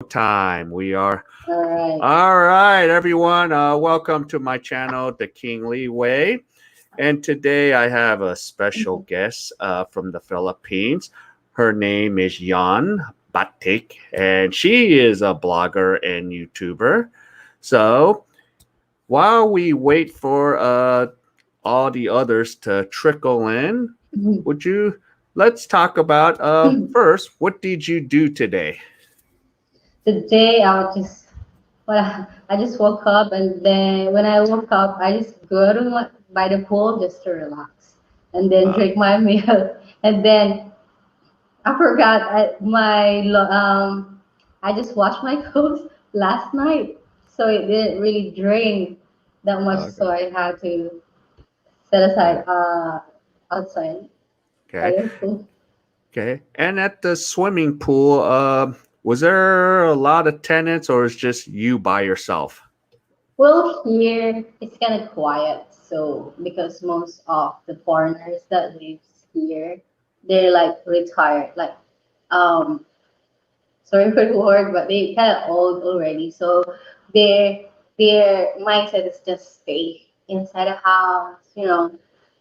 time. We are All right. all right, everyone. Welcome to my channel, The Kingly Way. And today I have a special Mhm. guest from the Philippines. Her name is Yhan Battick, and she is a blogger and YouTuber. So while we wait for all the others to trickle in, would you let's talk about first, what did you do today? Today I just woke up and then when I woke up I just go to by the pool just to relax and then Uh, drink my meal and then I forgot I just washed my clothes last night so it didn't really drain that much okay. so I had to set Yeah. aside outside by Okay. the pool. Okay. And at the swimming pool, was there a lot of tenants or is just you by yourself? Well, here it's kind of quiet, so because most of the foreigners that lives here, they're like retired, like um, sorry for the word, but they kind of old already. So their their mindset is just stay inside the house.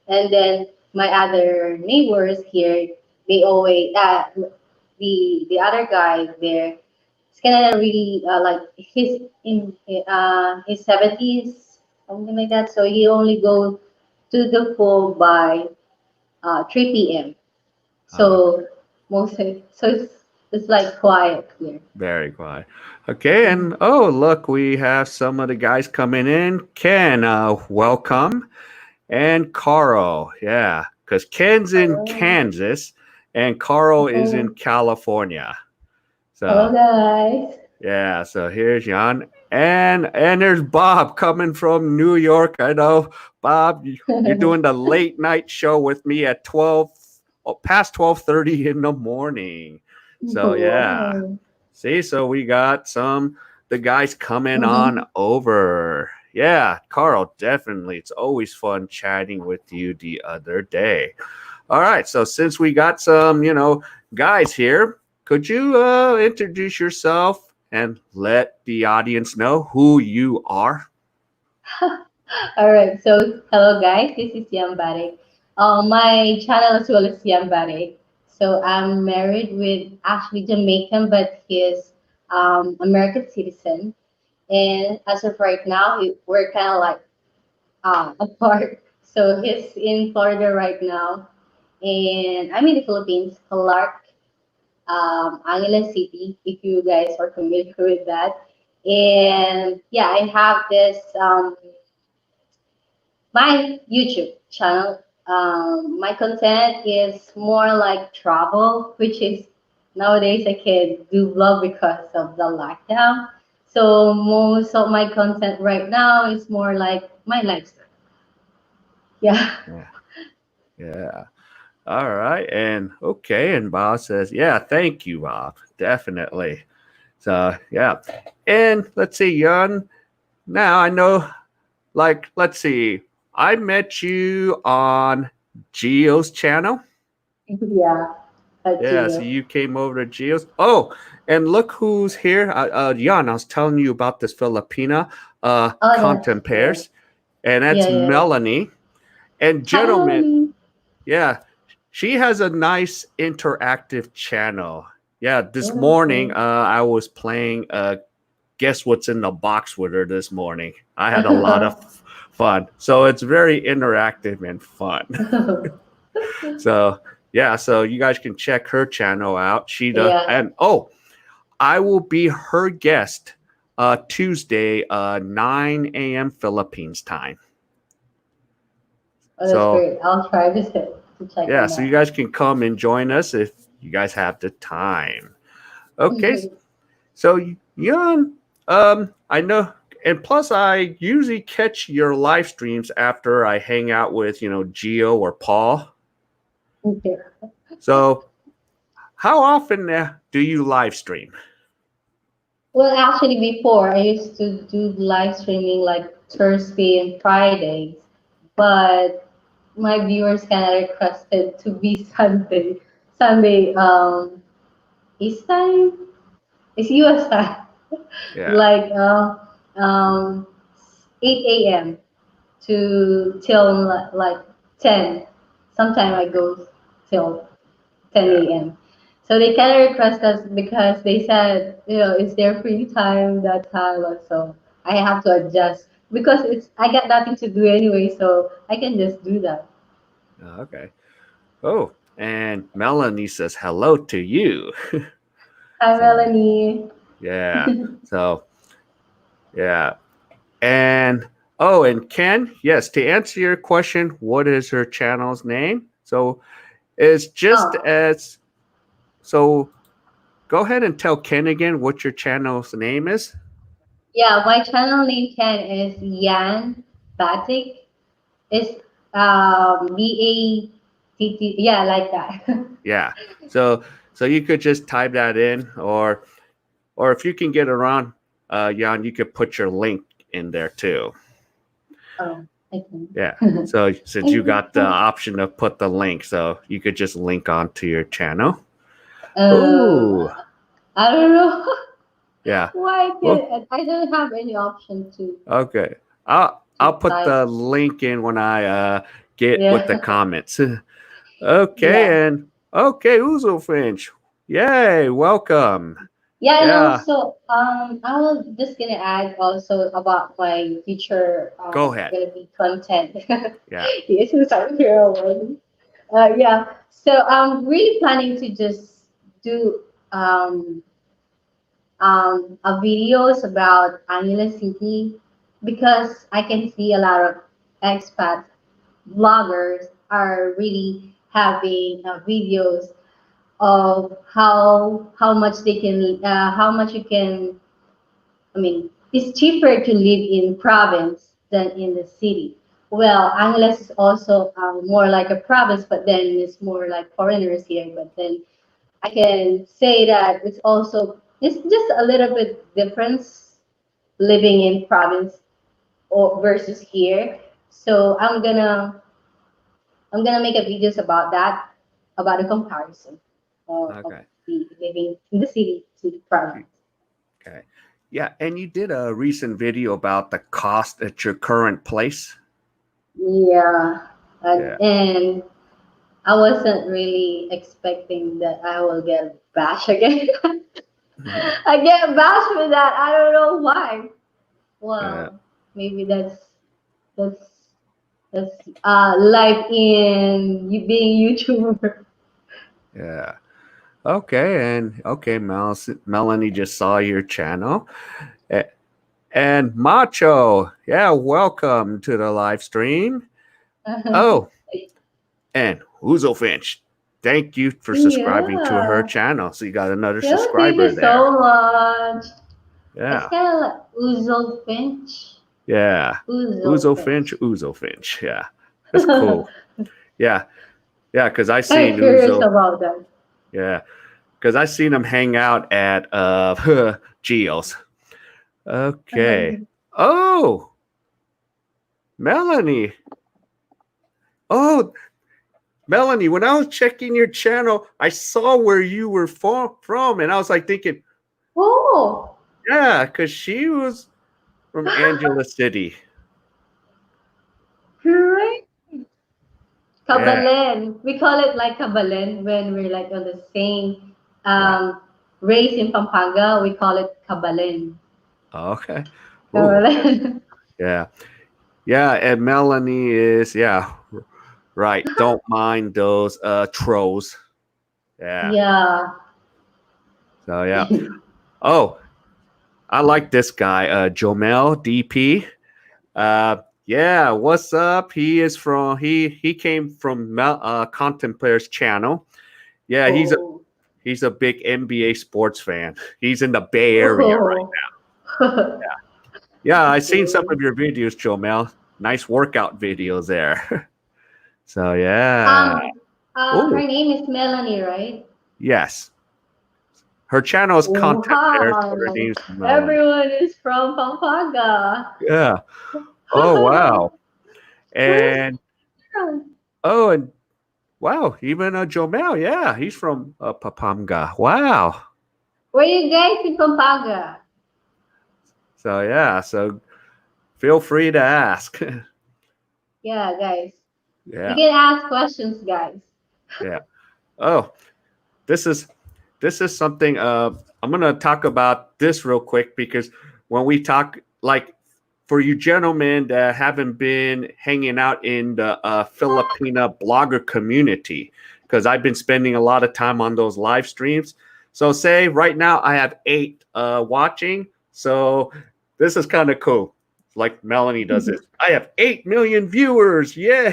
And then my other neighbors here, they always the other guy there, it's kind of really like he's in his 70s, something like that. So he only go to the pool by 3 p.m. Uh, So it's like quiet here. Very quiet. Okay. And Mhm. oh, look, we have some of the guys coming in. Ken, welcome. And Carl. Yeah. Because Ken's in Hello. Kansas and Carl is in Oh, California. hello So guys. yeah, so here's Jan. And there's Bob coming from New York. I know, Bob, you're doing the late night show with me at 12 past 12:30 in the morning. So yeah. Wow. See, so we got some the guys coming on Mhm. over. Yeah, Carl, definitely. It's always fun chatting with you the other day. All right, so since we got some, guys here, could you introduce yourself and let the audience know who you are? All right, so hello guys, this is Yhan Battick. My channel as well is Yhan Battick. So I'm married with actually Jamaican, but he's American citizen. And as of right now, we're kind of like apart. So he's in Florida right now, and I'm in the Philippines, Clark, Angeles City, if you guys are familiar with that. And yeah, I have this my YouTube channel. My content is more like travel, which is nowadays I can do vlog because of the lockdown. So most of my content right now is more like my lifestyle. Yeah. Yeah. Yeah. All right. And okay. And Bob says, yeah, thank you, Bob. Definitely. So, yeah. And let's see, Jan. Now I know, like, let's see. I met you on Geo's channel. Yeah, Yeah, so Gio. you came over to Geo's. Oh, and look who's here. Jan, I was telling you about this Filipina Oh, that's content good. pairs, and that's Yeah, yeah. Melanie. And Hi, gentlemen, Melanie. yeah, she has a nice interactive channel. Yeah, this Oh, that's morning good. I was playing Guess What's in the Box with her this morning. I had a lot of fun. So it's very interactive and fun. So yeah, so you guys can check her channel out. She does, Yeah, and oh, I will be her guest Tuesday, 9 a.m. Philippines time. oh, that's So great. I'll try to check yeah, on so you that. guys can come and join us if you guys have the time. Okay, so Jan, I know, and plus I usually catch your live streams after I hang out with Geo or Paul. Okay. So how often do you live stream? Well, actually, before I used to do live streaming like Thursday and Fridays, but my viewers kind of requested to be Sunday, East time. It's US time. Yeah. Like um 8 a.m. to till like 10. Sometimes I Okay. go till 10 Yeah. a.m. So they kind of request us because they said, it's their free time that time. So I have to adjust because I got nothing to do anyway, so I can just do that. Okay. Oh, and Melanie says hello to you. Hi, So Melanie. yeah. So yeah. And oh, and Ken, yes, to answer your question, what is her channel's name? So it's just Oh, as so go ahead and tell Ken again what your channel's name is. yeah, my channel name Ken is Yhan Battick. It's Batt, yeah, like that. Yeah. So so you could just type that in, or if you can get around, Jan, you could put your link in there too. Oh, I can. Yeah. So since you got the option to put the link, so you could just link onto your channel. um, Ooh. I don't know Yeah. why Well, I don't have any option okay. to I'll put type. the link in when I get with the Yeah, comments. yeah, Okay, and okay, Uzo Finch. Yay, welcome. yeah. And Yeah, also, I was just gonna add also about my future go ahead. gonna be content. Yeah. Yes, since I'm here already. Yeah. So I'm really planning to just do um videos about Angeles City because I can see a lot of expat vloggers are really having videos of how much they can how much you can. I mean, it's cheaper to live in province than in the city. Well, Angeles is also more like a province, but then it's more like foreigners here. But then I can say that it's just a little bit difference living in province or versus here. So I'm gonna make a videos about that, about the comparison of Okay. the living in the city to the province. Okay. Yeah, and you did a recent video about the cost at your current place. Yeah, Yeah. and I wasn't really expecting that I will get bashed again. I get bashed with that. I don't know why. Yeah. Well, maybe that's life in you being YouTuber. Yeah. Okay, and okay, Melanie just saw your channel. A- And Macho, yeah, welcome to the live stream. Oh, and Uzo Finch, thank you for subscribing to her Yeah. channel. So you got another Yeah, thank you subscriber there. so much. It's Yeah, kind of like Uzo Finch. yeah. Uzo Uzo Finch. Finch, Uzo Finch. Yeah, that's cool. Yeah, yeah, because I I'm seen curious Uzo. about that. Yeah, because I seen him hang out at Geo's. Okay. Oh, Melanie. Oh, Melanie, when I was checking your channel, I saw where you were from, and I was like thinking, Oh, yeah, because she was from Angela City. great. Yeah, Kabalen. We call it like Kabalen when we're like on the same yeah. race in Pampanga. We call it Kabalen. Okay. Ooh, Kabalen. yeah, yeah. And Melanie is right. Don't mind those trolls. Yeah. Yeah. So yeah. Oh, I like this guy, Jomel DP. Yeah, what's up? He came from Contemplar's channel. Yeah, Oh. he's a big NBA sports fan. He's in the Bay Area right Oh. now. Yeah, I seen some Okay. of your videos, Jomel. Nice workout videos there. So yeah. Um, her Oh, name is Melanie, right? yes. Her channel is Contemplaires, but her Wow. name's Melanie. Everyone is from Pampanga. Yeah. Oh wow. Where's And from? oh, and wow, even Jomel, yeah, he's from Papanga. Wow. Where you guys in Pampanga? So yeah, so feel free to ask. Yeah, guys. You Yeah, can ask questions, guys. yeah. Oh, this is this is something. I'm gonna talk about this real quick because when we talk, like, for you gentlemen that haven't been hanging out in the Filipina blogger community, because I've been spending a lot of time on those live streams. So say right now I have 8 watching. So this is kind of cool. Like Melanie does this. I have 8 million viewers. Yay!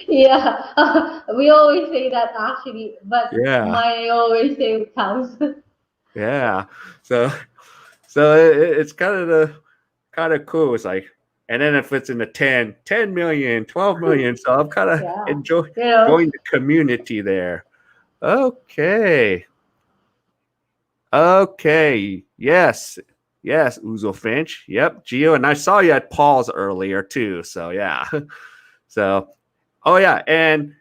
Yeah, we always say that actually, but Yeah, my always say cows. yeah. So it's kind of cool. It's like, and then if it's in the 10 million, 12 million. So I'm kind of Yeah, you know. enjoying the community there. Okay. Okay. Yes. Yes, Uzo Finch. Yep. Geo. And I saw you at Paul's earlier too. So yeah. So, oh yeah. And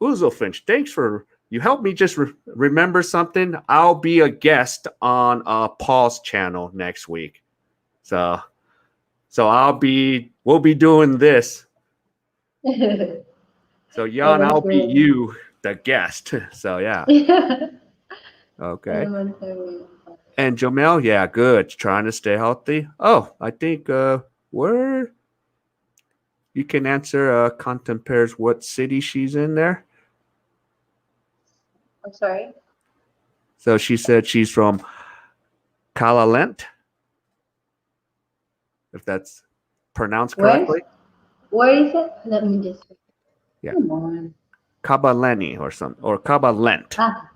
Uzo Finch, thanks for you helped me just remember something. I'll be a guest on Paul's channel next week. So we'll be doing this. It So Jan, was I'll be really. you, the guest. So yeah. It Okay. was really. And Jamel, yeah, good. Trying to stay healthy. Oh, I think where you can answer contemplares what city she's in there. I'm sorry. So she said she's from Kalalent, if that's pronounced Where's correctly. where is it? Let me just. Yeah. Come on. Kabaleni or some or Kabalent. Ah,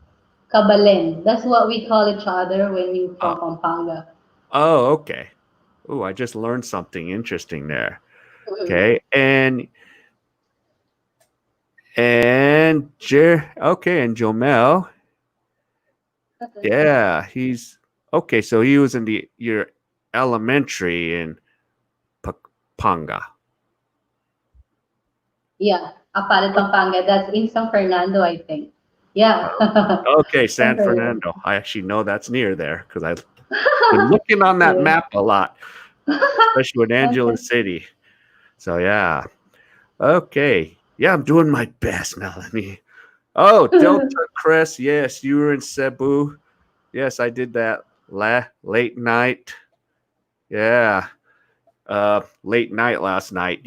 Kabalen. That's what we call each other when you Uh, from Pampanga. oh, okay. Oh, I just learned something interesting there. Mhm. Okay. Okay, and Jomel, yeah, he's okay. So he was in the your elementary in Panga. Yeah, Apalit, Oh, Pampanga. That's in San Fernando, I think. Yeah. okay, San San Fernando. Fernando. I actually know that's near there because I've been looking on that Yeah. map a lot, especially with Angela Okay. City. So yeah, okay, yeah, I'm doing my best, Melanie. Oh, Delta Crest. Yes, you were in Cebu. Yes, I did that late night. Yeah, late night last night.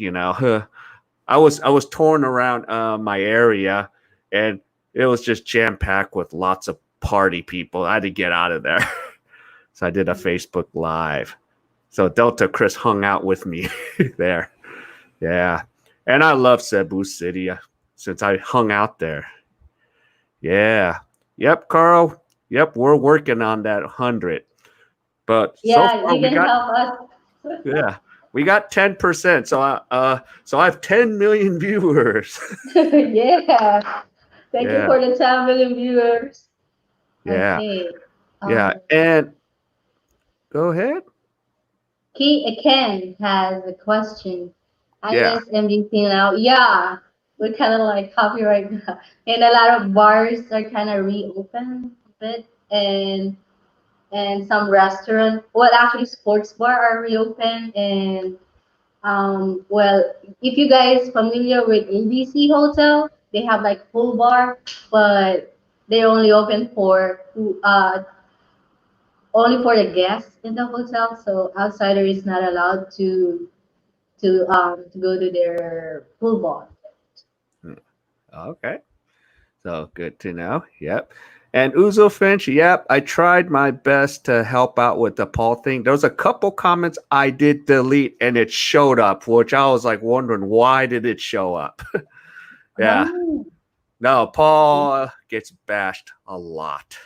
I was touring around my area, and it was just jam packed with lots of party people. I had to get out of there, so I did a Facebook Live. So Delta Chris hung out with me there. Yeah, and I love Cebu City since I hung out there. Yeah. Yep, Carl. Yep, we're working on that 100. But so Yeah, far you can help us. yeah, we got 10%. So I have 10 million viewers. Yeah. Thank you Yeah. for the 10 million viewers. Yeah. Okay. Yeah. Um, And go ahead. Ken has a question. I Yeah. miss MDC now. Yeah, we're kind of like happy right now. And a lot of bars are kind of reopened a bit, and some restaurant, well, actually, sports bar are reopened, and well, if you guys familiar with ABC Hotel, they have like full bar, but they only open for only for the guests in the hotel, so outsider is not allowed to go to their pool bar. Hmm. Okay. So good to know. Yep. And Uzo Finch, yep, I tried my best to help out with the Paul thing. There was a couple comments I did delete and it showed up, which I was like wondering why did it show up? Yeah. Oh, No, Paul gets bashed a lot.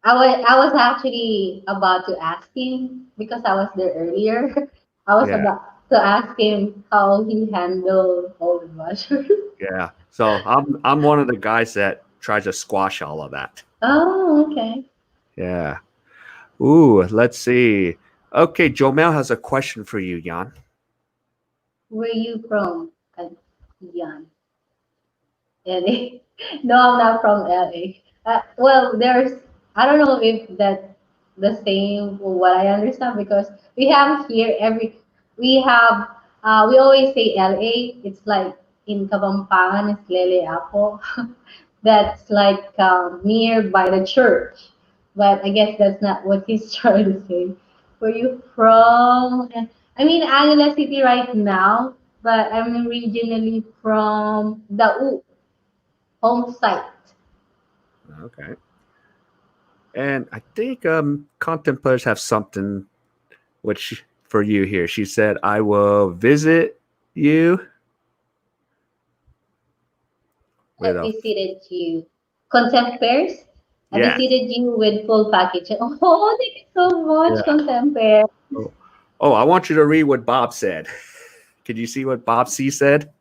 I was actually about to ask him because I was there earlier. I was Yeah. about to ask him how he handled all the mushrooms. Yeah. So I'm one of the guys that tries to squash all of that. Oh, okay. Yeah. Ooh, let's see. Okay, Jomel has a question for you, Jan. Where you from? Yan. LA. No, I'm not from LA. Well, there's, I don't know if that's the same for what I understand because we have here we have, we always say LA, it's like in Kapampangan, it's Lele Apo. That's like near by the church. But I guess that's not what he's trying to say. Where you from? I mean, Angeles City right now, but I'm originally from the home site. Okay. And I think contemplars have something which for you here. She said, "I will visit you I with a visited you. Contempt fairs? I yes, visited you with full package. Oh, thank you so much, yeah." Contempt fair. Oh, oh, I want you to read what Bob said. Can you see what Bob C said?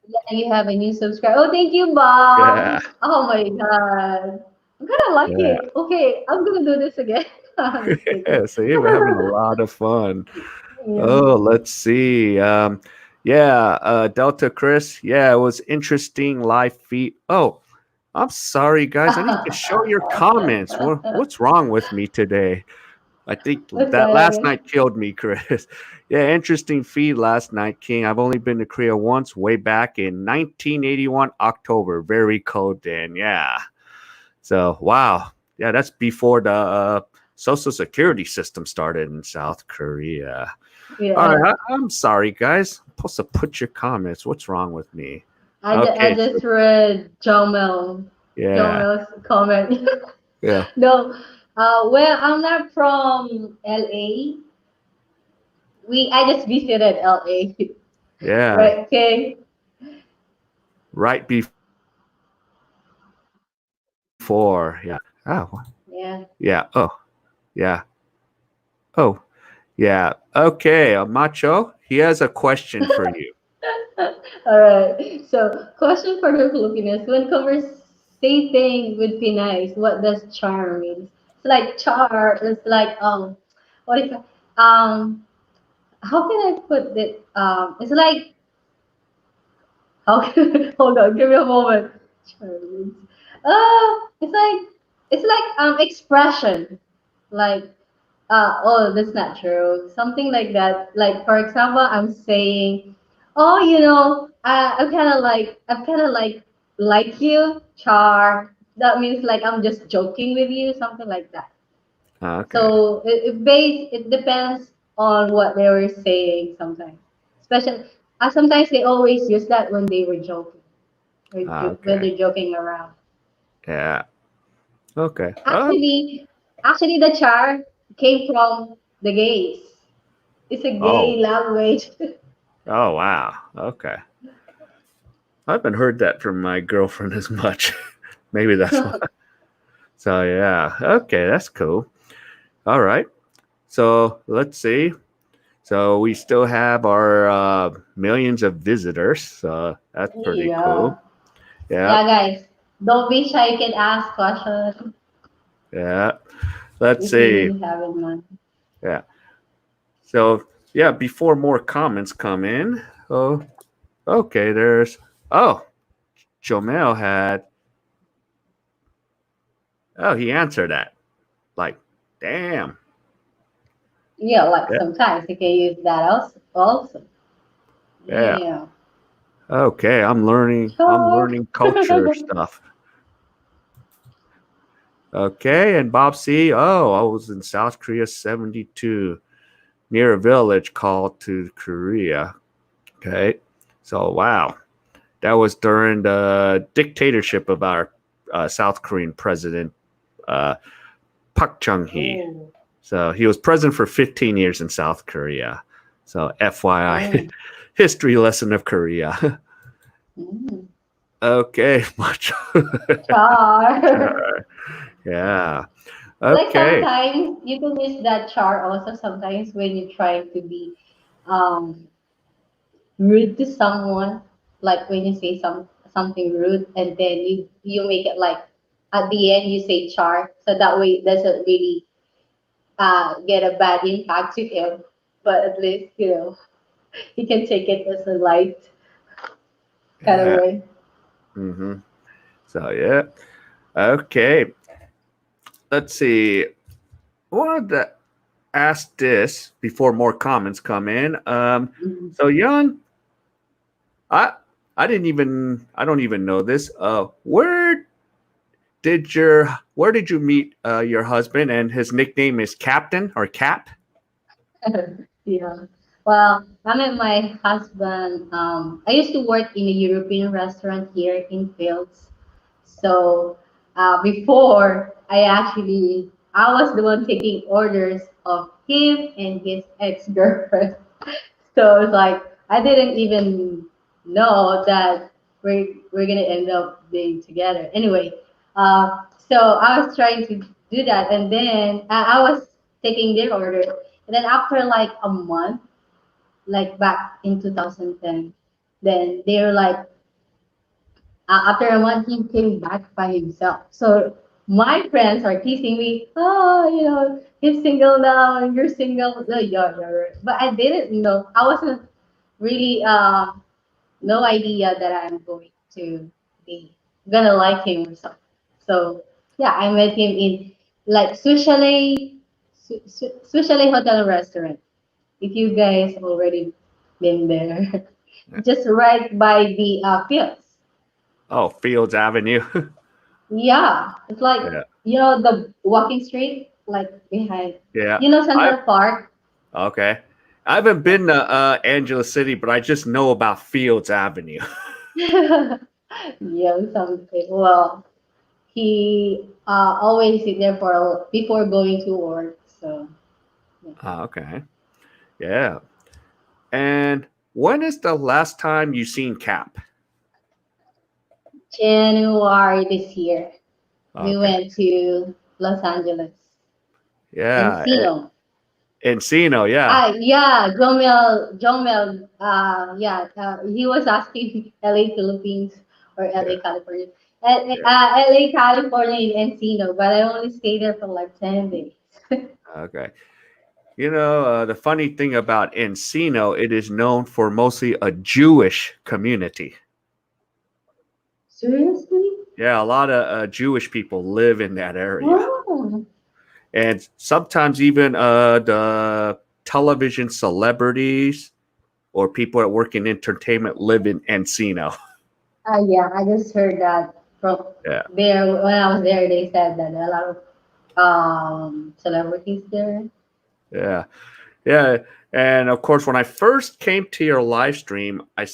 Yeah, you have a new subscriber. Oh, thank you, Bob. Yeah, Oh my God. I'm gonna like yeah. it. Okay, I'm gonna do this again. I'm just kidding. Yeah, see, we're having a lot of fun. Yeah. Oh, let's see. Yeah, Delta Chris. Yeah, it was interesting live feed. Oh, I'm sorry, guys. I need to show your comments. What's wrong with me today? I think that last Okay. night killed me, Chris. Yeah, interesting feed last night, King. I've only been to Korea once, way back in 1981 October. Very cold then. Yeah. So wow. Yeah, that's before the social security system started in South Korea. All Yeah. right, I'm sorry, guys. I'm supposed to put your comments. What's wrong with me? I Okay, so just read yeah, Jomel's comment. yeah, No, well, I'm not from LA. I just visited LA, yeah. right? Okay. Right before, yeah. Oh, yeah. Oh, Yeah. yeah. Oh, yeah. Okay, Macho. He has a question for you. All right. So, question for the Filipinos: when conversating with Pinays, what does charm mean? It's like char. It's like what is it? How can I put it? It's like how? Hold on, give me a moment. Charm means. It's like expression. Like oh, that's not true. Something like that. Like for example, I'm saying, oh, I'm kind of like you, Char. That means like I'm just joking with you, something like that. Okay. So it depends on what they were saying sometimes. Especially, sometimes they always use that when they were joking, when Okay. they're joking around. Yeah. Okay. Oh. Actually, the char came from the gays. It's a gay Oh. language. Oh. Wow. Okay. I haven't heard that from my girlfriend as much. Maybe that's why. So yeah. Okay. That's cool. All right. So let's see. So we still have our millions of visitors. So that's pretty Yeah. cool. Yeah. Yeah, guys. Don't be shy. You can ask questions Yeah. Let's if you see. really have in mind. Yeah. So yeah, before more comments come in. Oh, okay. There's oh, Jomel had. Oh, he answered that. Like, damn. Yeah, like Yeah. sometimes you can use that also. Yeah. Yeah. Okay. I'm learning. I'm Sure. learning culture stuff. Okay. And Bob C. Oh, I was in South Korea '72 near a village called to Korea. Okay. So wow. That was during the dictatorship of our South Korean president, uh, Park Chung Hee. Oh. So he was president for 15 years in South Korea. So FYI, Oh. history lesson of Korea. Mm. Okay, much. Char. Yeah. Like Okay. sometimes you can use that char also sometimes when you're trying to be um rude to someone, like when you say something rude and then you make it like at the end you say char, so that way it doesn't really get a bad impact to him, but at least he can take it as a light kind of Yeah. way. Hmm. So yeah. Okay, let's see. I wanted to ask this before more comments come in. Mhm. So Jan, I I don't even know this. Where did you meet your husband? And his nickname is Captain or Cap. Yeah. Well, I met my husband. I used to work in a European restaurant here in Fields. So before I was the one taking orders of him and his ex-girlfriend. So it's like I didn't even know that we're gonna end up being together. Anyway, so I was trying to do that, and then I was taking their order, and then after like a month, like back in 2010, then they were like, after a month, he came back by himself. So my friends are teasing me, oh, he's single now, and you're single. No, yeah, right. But I didn't know. I wasn't really no idea that I'm going to be gonna like him or something. So yeah, I met him in like Swiss Chalet Hotel and Restaurant. If you guys already been there, just right by the fields. Oh, Fields Avenue. Yeah, it's like Yeah, the walking street like behind yeah. I Central Park. okay. I haven't been to Angela City, but I just know about Fields Avenue. Yeah, something. Well, he always sit there for before going to work. So yeah. Okay. Yeah. And when is the last time you seen Cap? January this year, we Okay. went to Los Angeles, Yeah. Encino. Encino. Yeah. Yeah, Jomel, yeah, he was asking LA Philippines or Yeah. LA California. Yeah. LA California in Encino, but I only stayed there for like 10 days. Okay. The funny thing about Encino, it is known for mostly a Jewish community. Seriously? Yeah, a lot of Jewish people live in that area. Oh, And sometimes even the television celebrities or people that work in entertainment live in Encino. yeah, I just heard that from Yeah, there when I was there. They said that there are a lot of celebrities there. yeah, yeah. And of course, when I first came to your live stream, I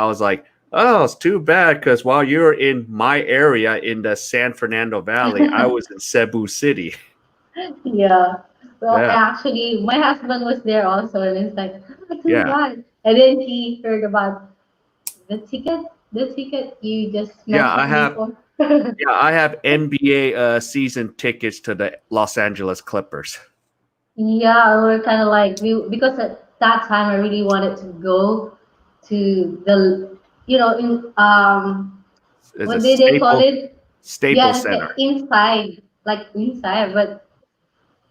was like, oh, it's too bad because while you're in my area in the San Fernando Valley, I was in Cebu City. Yeah. Well, Yeah, actually, my husband was there also, and it's like, oh, too yeah, bad. And then he heard about the ticket you just yeah. I messaged me have, for. yeah, I have NBA season tickets to the Los Angeles Clippers. Yeah, we're kind of like because at that time I really wanted to go to the in It's a what did they call it? Staples Yeah, Center. inside, like inside, but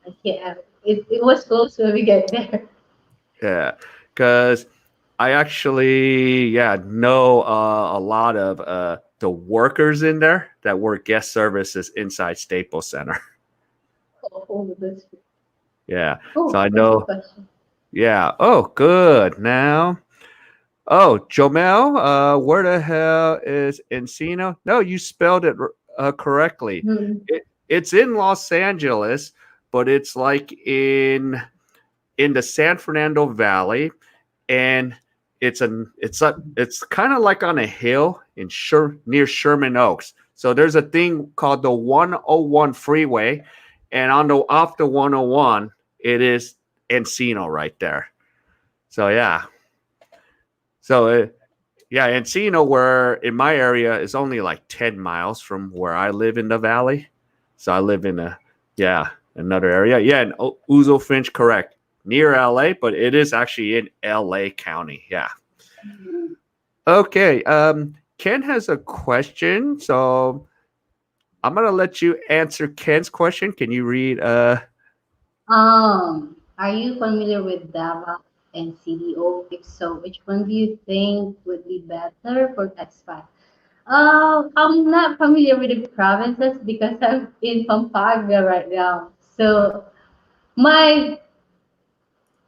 I can't. It was close when we get there. Yeah, because I actually, yeah, know a lot of the workers in there that work guest services inside Staples Center. Oh, that's Yeah, so oh, I there's a know. question. Yeah. Oh, good. Now, oh, Jomel, where the hell is Encino? No, you spelled it correctly. Hmm. It's in Los Angeles, but it's like in the San Fernando Valley, and it's kind of like on a hill near Sherman Oaks. So there's a thing called the 101 freeway, and on the off the 101, it is Encino right there. So yeah, so yeah, Encino, where in my area is only like 10 miles from where I live in the valley. So I live in yeah, another area. Yeah, and Ouzo Finch, correct, near LA, but it is actually in LA County. Yeah. Okay. Ken has a question, so I'm gonna let you answer Ken's question. Can you read? Are you familiar with Davao and CDO? If so, which one do you think would be better for expat? I'm not familiar with the provinces because I'm in Pampanga right now. So my,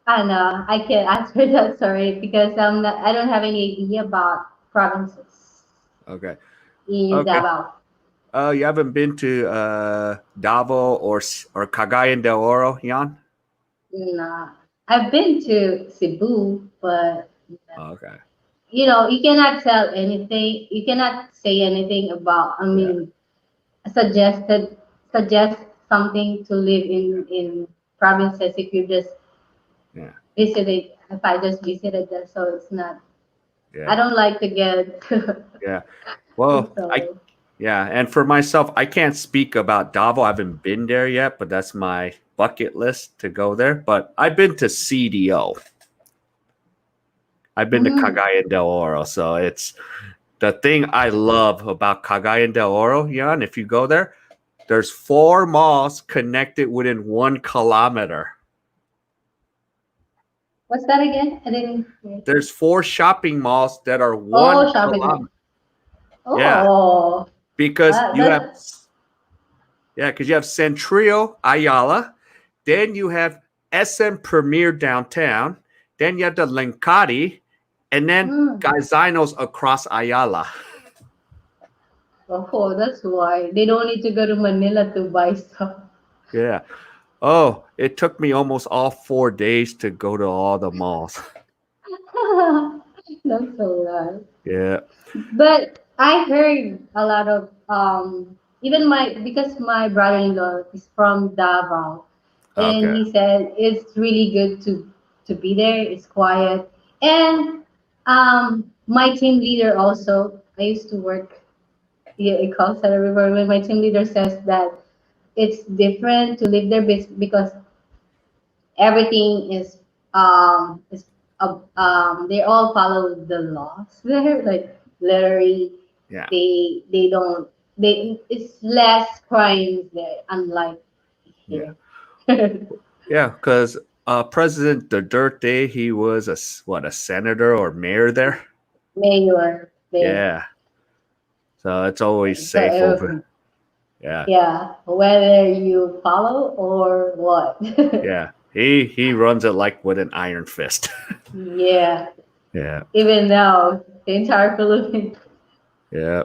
I know I can't answer that. Sorry, because I don't have any idea about provinces Okay. in Okay. Davao. You haven't been to Davao or Cagayan de Oro, Jan? Nah, I've been to Cebu, but Okay. you cannot tell anything. You cannot say anything about. I Yeah. mean, suggested suggest something to live in provinces if you just Yeah. visited. If I just visited them, so it's not. I Yeah. don't like to get. Yeah. I'm Well, sorry. yeah. And for myself, I can't speak about Davao. I haven't been there yet, but that's my bucket list to go there. But I've been to CDO. I've been to Mm, Cagayan de Oro. So it's the thing I love about Cagayan de Oro, Jan. If you go there, there's 4 malls connected within 1 kilometer. what's that again? I didn't hear. There's 4 shopping malls that are one Oh, shopping mall. kilometer. Yeah, Oh, because you have that. because you have Centrio Ayala, then you have SM Premier downtown, then you have the Lencati, and then Mm, Gaizanos across Ayala. oh, that's why they don't need to go to Manila to buy stuff. Yeah. Oh, it took me almost all 4 days to go to all the malls. That's so right. Yeah. But I heard a lot of even my because my brother-in-law is from Davao, and Okay. he said it's really good to be there. It's quiet, and my team leader also. I used to work in call center before. When my team leader says that it's different to live there because everything is they all follow the laws there, like literally Yeah. they don't they it's less crimes there unlike Yeah. here. Yeah. Because President Duterte, he was a senator or mayor there. Mayor there. Yeah. So it's always So safe over. Yeah. yeah, whether you follow or what. Yeah. He runs it like with an iron fist. Yeah, Yeah. even now the entire Philippines. Yeah.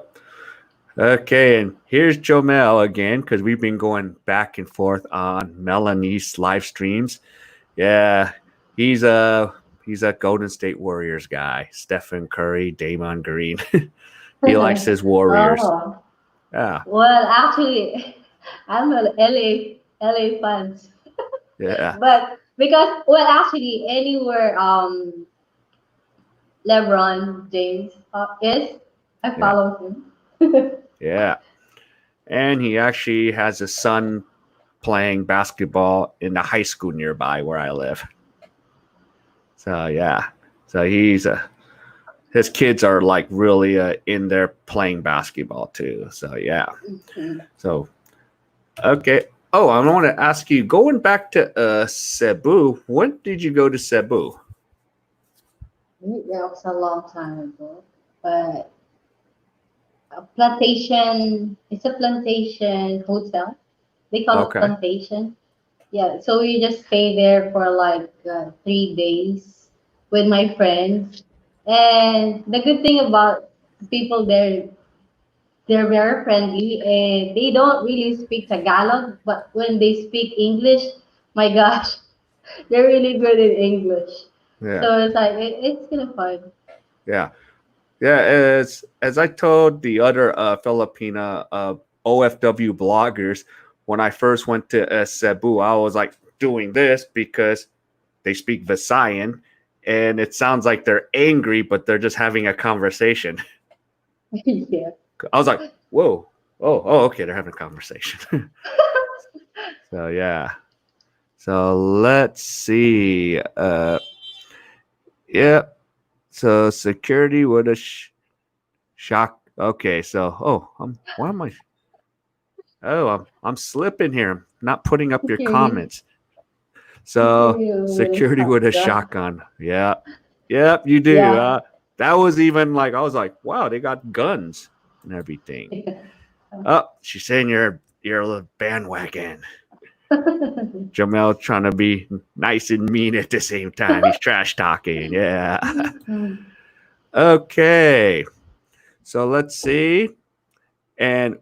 Okay, and here's Jomel again because we've been going back and forth on Melanie's live streams. Yeah, he's a he's a Golden State Warriors guy. Stephen Curry, Damon Green. He likes his Warriors. Oh, Yeah, well, actually, I'm a LA fan, yeah, but because well, actually, anywhere LeBron James is, I yeah, follow him. yeah. And he actually has a son playing basketball in the high school nearby where I live. So yeah, so his kids are like really in there playing basketball too. So yeah. Mhm. So okay. Oh, I want to ask you. Going back to Cebu, when did you go to Cebu? That was a long time ago, but a plantation. It's a plantation hotel. They call it Okay. plantation. Yeah, so we just stay there for like 3 days with my friends. And the good thing about people there, they're very friendly and they don't really speak Tagalog, but when they speak English, my gosh, they're really good in English. Yeah. So it's like it's kind of fun. Yeah. Yeah. As I told the other Filipina OFW bloggers, when I first went to Cebu, I was like doing this because they speak Visayan, and it sounds like they're angry, but they're just having a conversation. Yeah. I was like, whoa, okay, they're having a conversation. So yeah. So let's see. Yeah. So security would have shock. Okay. So why am I? Oh, I'm slipping here. I'm not putting up your Security, comments. So security with a security with a shotgun. shotgun. Yeah. Yep. You do. Yeah. That was even like I was like, wow, they got guns. and everything. Oh, she's saying you're a little bandwagon. Jamel trying to be nice and mean at the same time. He's trash talking. Yeah. Okay. So let's see. And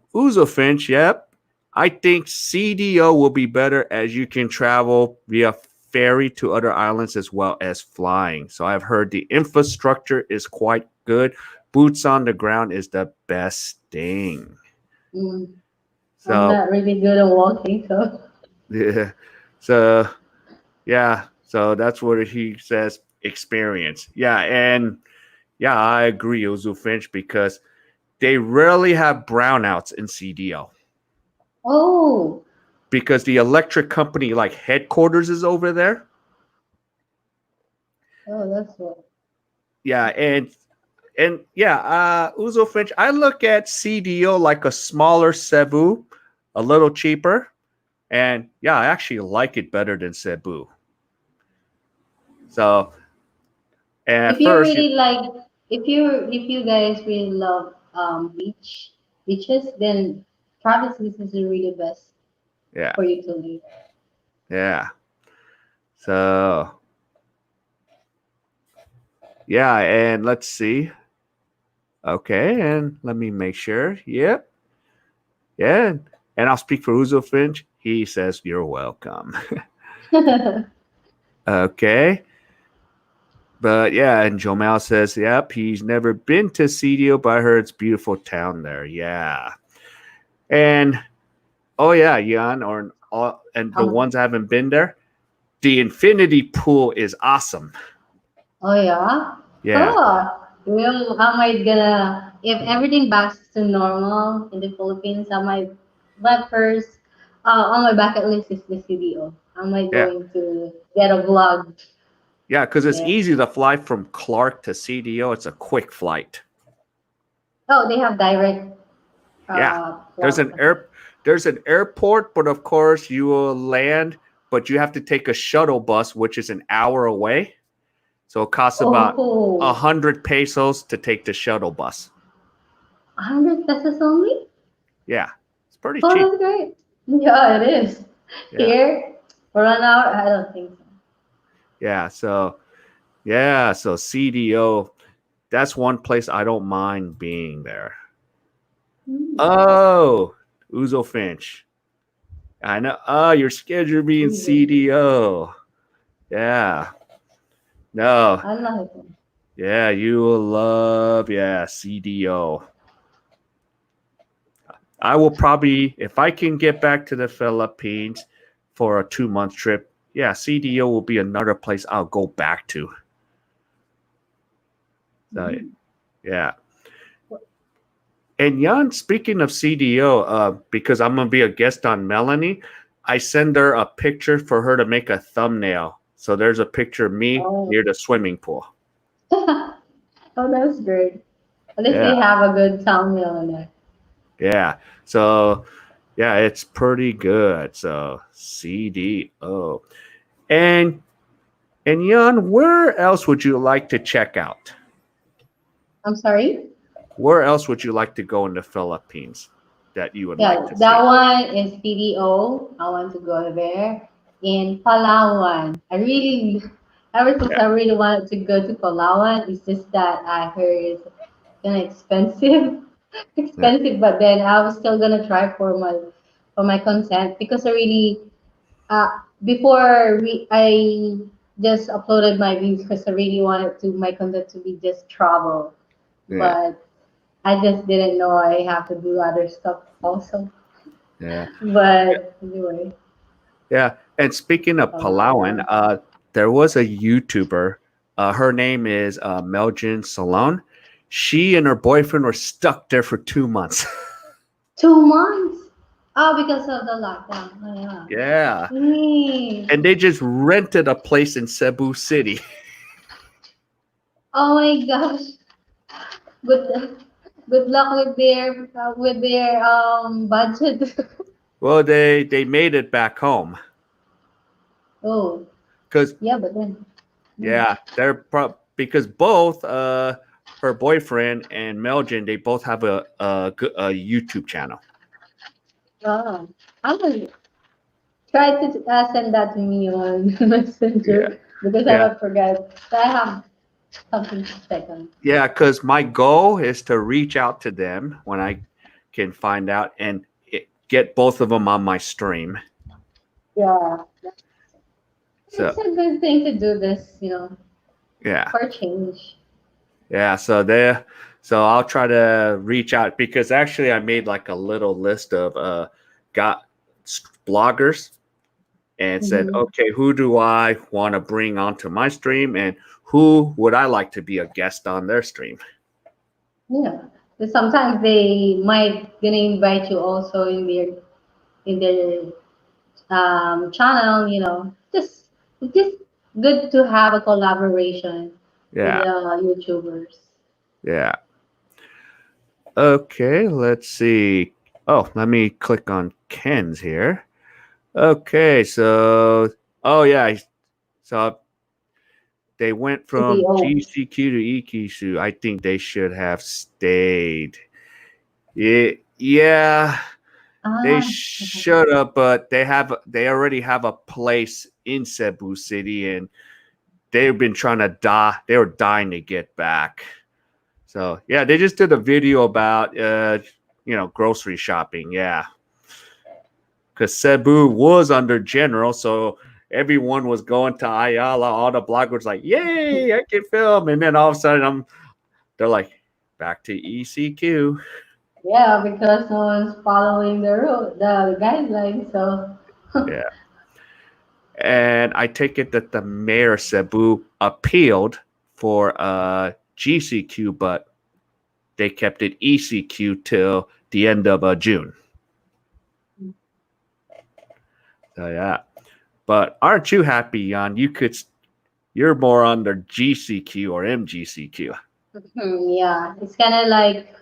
Finch, yep. I think CDO will be better as you can travel via ferry to other islands as well as flying. So I've heard the infrastructure is quite good. Boots on the ground is the best thing. Mm, I'm So not really good at walking, so. yeah. So yeah. So that's what he says experience. Yeah, and yeah, I agree, Finch, because they rarely have brownouts in CDO Oh, because the electric company like headquarters is over there. oh, that's what. Yeah, and yeah, Finch, I look at CDO like a smaller Cebu, a little cheaper, and yeah, I actually like it better than Cebu. So If at you first, really like, if you guys really love beaches, then Travis this is really best yeah, for you to live. yeah. So yeah, and let's see. Okay, and let me make sure. Yep, yeah, and I'll speak for Uzo Finch. He says you're welcome. Okay. But yeah, and Jomal says, yep, he's never been to CDO, but I heard it's beautiful town there. Yeah. And oh yeah, Jan, or and the um, ones I haven't been there, the infinity pool is awesome. oh yeah. Yeah. Oh, well, I might gonna if everything backs to normal in the Philippines. I might but first on my bucket list is the CDO. I might Yeah. going to get a vlog. Yeah, because it's Yeah. easy to fly from Clark to CDO. It's a quick flight. Oh, they have direct Yeah. There's flight. an air there's an airport, but of course you will land, but you have to take a shuttle bus, which is an hour away. So it costs about a Oh, hundred pesos to take the shuttle bus. 100 pesos only? Yeah, it's pretty Oh, cheap. that's great. Yeah, it is. Yeah, Here, for an hour, I don't think so. yeah. So CDO, that's one place I don't mind being there. Hmm. Oh, Uzo Finch. I know. Oh, you're scheduled to be in CDO. Yeah. No. I like it. Yeah, you will love. Yeah, CDO. I will probably, if I can get back to the Philippines for a 2 month trip, yeah, CDO will be another place I'll go back to. So, Mhm. yeah. And Jan, speaking of CDO, because I'm gonna be a guest on Melanie, I send her a picture for her to make a thumbnail. So there's a picture of me Oh. near the swimming pool. Oh, that's great. At least they Yeah, have a good thumbnail in there. yeah. So yeah, it's pretty good. So CDO. And and Jan, where else would you like to check out? I'm sorry? Where else would you like to go in the Philippines that you would like Yeah, to that see? one is PDO. I want to go there. In Palawan. Ever since Yeah, I really wanted to go to Palawan, it's just that I heard it's kind of expensive. yeah, Expensive, but then I was still gonna try for my consent because I really before I just uploaded my views because I really wanted to my content to be just travel, yeah, but I just didn't know I have to do other stuff also. yeah. But anyway, Yeah, and speaking of Palawan, Palawan. there was a YouTuber. Her name is Meljin Salon. She and her boyfriend were stuck there for 2 months. 2 months. Oh, because of the lockdown. Oh, yeah. Yeah, Mm. and they just rented a place in Cebu City. Oh my gosh. Good good luck with their budget. Well, they made it back home Oh, because yeah, but then. Mm. yeah, because both her boyfriend and Melvin, they both have a YouTube channel. Oh, I will try to send that to me on Yeah, Messenger because I yeah, will forget. I have something to check on. yeah. Because my goal is to reach out to them when I can find out and get both of them on my stream. Yeah, So it's a good thing to do this, yeah, for change. yeah. So I'll try to reach out because actually I made like a little list of got bloggers and said, Hmm. okay, who do I want to bring onto my stream and who would I like to be a guest on their stream? Yeah, but sometimes they might gonna invite you also in their channel. It's just good to have a collaboration with Yeah, the YouTubers. yeah. Okay, let's see. Oh, let me click on Ken's here. Okay, so oh yeah, so they went from CDO. GCQ to EQC. I think they should have stayed. Yeah, yeah, they Ah, okay. should have, but they already have a place in Cebu City, and they've been trying to die. They were dying to get back. So yeah, they just did a video about grocery shopping. Yeah, because Cebu was under general, so everyone was going to Ayala. All the bloggers like, "Yay, I can film!" And then all of a sudden, they're like, "Back to ECQ." Yeah, because no one's following the guidelines. So Yeah, and I take it that the mayor of Cebu appealed for GCQ, but they kept it ECQ till the end of June. So yeah, but aren't you happy, Jan? You're more under GCQ or MGCQ. yeah, it's kind of like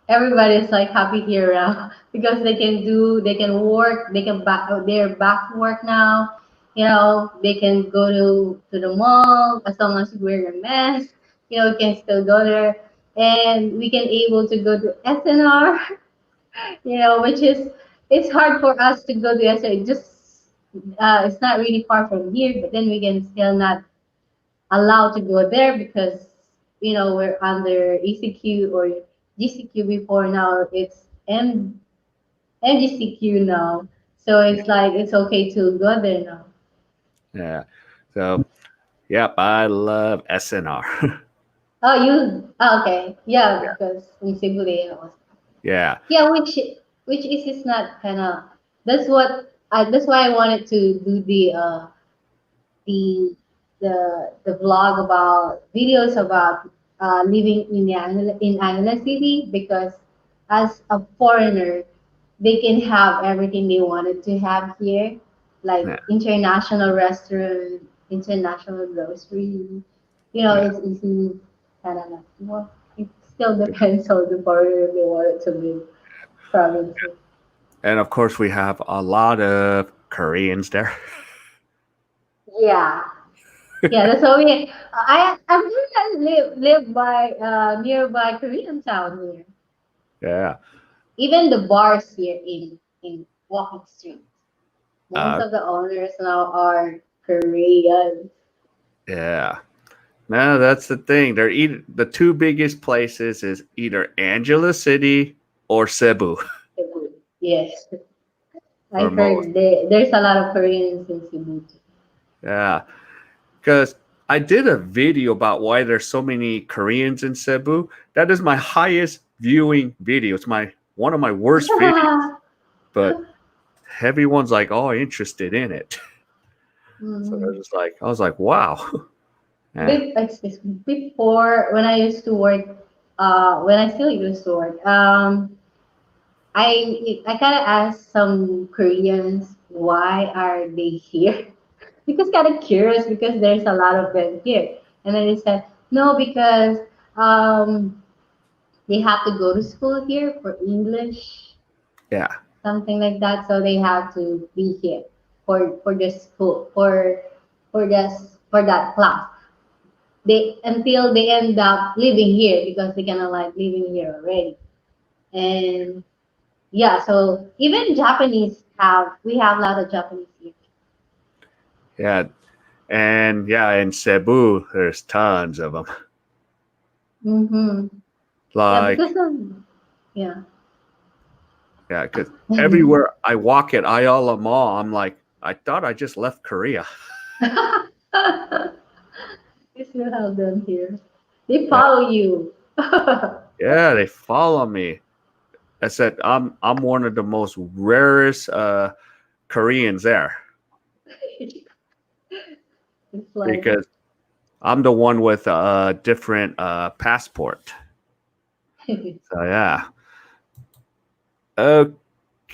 everybody's like happy here now because they can work, they're back to work now. They can go to the mall as long as you wear a mask. You can still go there, and we can able to go to SNR. Which is it's hard for us to go to SNR. It's not really far from here, but then we can still not allowed to go there because we're under ECQ or GCQ before. Now it's MGCQ now, so it's like it's okay to go there now. Yeah. So yep, I love SNR. Oh, okay, yeah, Yeah. because in Cebu they was, Yeah. yeah, which is not kind of, that's why I wanted to do the the vlog about videos about living in Angela City, because as a foreigner they can have everything they wanted to have here, like Yeah. international restaurant, international grocery. Yeah. It's easy, kind of like, well, it still depends on the foreigner if they wanted to live provinces. And of course, we have a lot of Koreans there. Yeah. Yeah, that's what I'm gonna live by nearby Korean town here. Yeah. Even the bars here in Walking Street, most Uh, of the owners now are Korean. yeah. No, that's the thing. The two biggest places is either Angela City or Cebu Cebu. Yes, I for most. heard there's a lot of Koreans in Cebu too. Yeah. Because I did a video about why there's so many Koreans in Cebu. That is my highest viewing video. It's my one of my worst videos, but everyone's like all interested in it. So Mm. I was like, wow. Yeah, Excuse me. Before, when I used to work, when I still used to work, I kind of asked some Koreans why are they here, because kind of curious because there's a lot of them here, and then they said no, because um they have to go to school here for English, yeah, something like that, so they have to be here for the school for this for that class. they until they end up living here because they kind of like living here already. And yeah, so even Japanese have we have a lot of Japanese here. Yeah, and yeah, in Cebu, there's tons of them. Mm-hmm. Yeah, because Like, of yeah. yeah, because everywhere I walk at Ayala Mall, I'm like, I thought I just left Korea. You still have them here. They Yeah, follow you. yeah, they follow me. I said I'm one of the most rarest Koreans there It's like because I'm the one with a different passport. So yeah. Uh,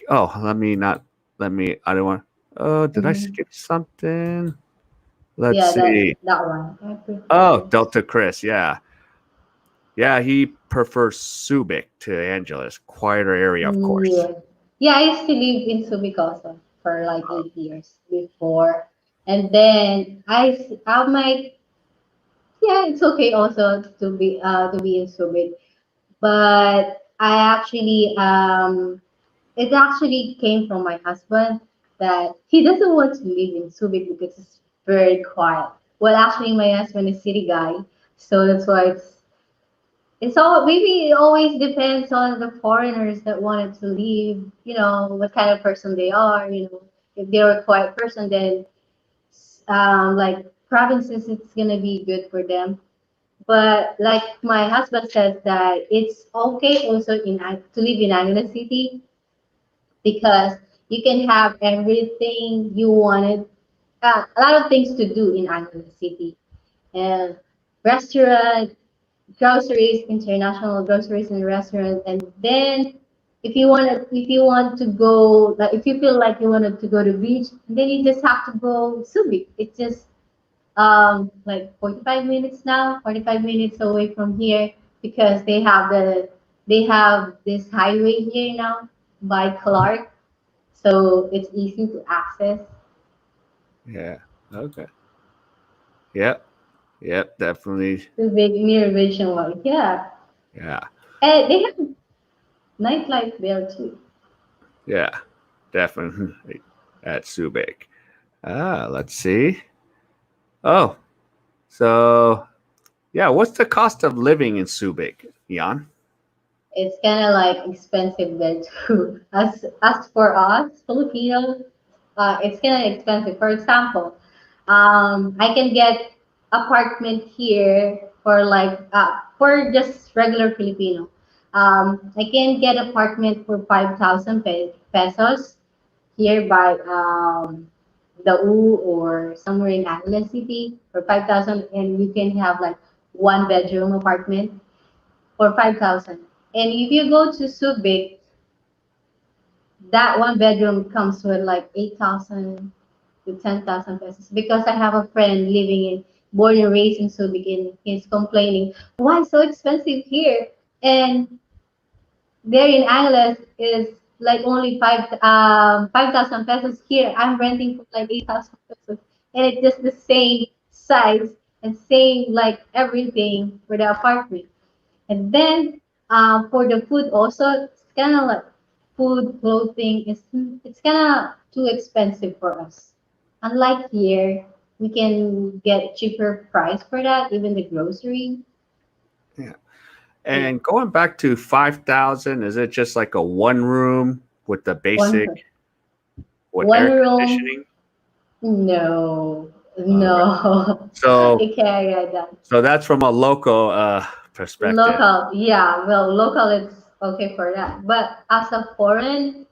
oh, let me not. Let me. I don't want. Oh, did I mhm. skip something? Let's Yeah, see. that one. I prefer Oh, this. Delta Chris. Yeah, yeah. He prefers Subic to Angeles. Quieter area, of course. Yeah. Yeah, I used to live in Subic also for like 8 years before. And then I might yeah, it's okay also to be in Subic. But I actually it actually came from my husband that he doesn't want to live in Subic because it's very quiet. Well, actually, my husband is city guy, so that's why it's all maybe it always depends on the foreigners that wanted to leave. You know what kind of person they are. You know, if they're a quiet person, then like provinces, it's gonna be good for them. But like my husband says that it's okay also to live in Angeles City because you can have everything you wanted. A lot of things to do in Angeles City and restaurant, groceries, international groceries and restaurants. And then if you want to go, like if you feel like you wanted to go to beach, then you just have to go Subic. It's just like 45 minutes now, 45 minutes away from here because they have this highway here now by Clark, so it's easy to access. Yeah. Okay. Yep. Yep. Definitely. The big near Vision One, yeah, Yeah. and they have nightlife there too. Yeah. Definitely at Subic. Ah, let's see. Oh, so yeah. What's the cost of living in Subic, Jan? It's kind of like expensive there too. As for us Filipinos, it's kind of expensive. For example, I can get apartment here for like for just regular Filipino. I can get apartment for 5,000 pesos here by the U or somewhere in Angeles City for 5,000, and you can have like one bedroom apartment for 5,000. And if you go to Subic, that one bedroom comes with like 8,000 to 10,000 pesos because I have a friend living in born and raised in Subic and he's complaining, why so expensive here? And there in Angeles is like only 5,000 pesos here. I'm renting for like 8,000 pesos. And it's just the same size and same like everything for the apartment. And then for the food also, it's kind of like food, clothing, it's kind of too expensive for us. Unlike here, we can get cheaper price for that, even the grocery. Yeah. And going back to 5,000, is it just like a one room with the One basic with one air room, conditioning? no, Okay. no, So I can't get that. so that's from a local perspective. Local, yeah, well, local it's okay for that. But as a foreign,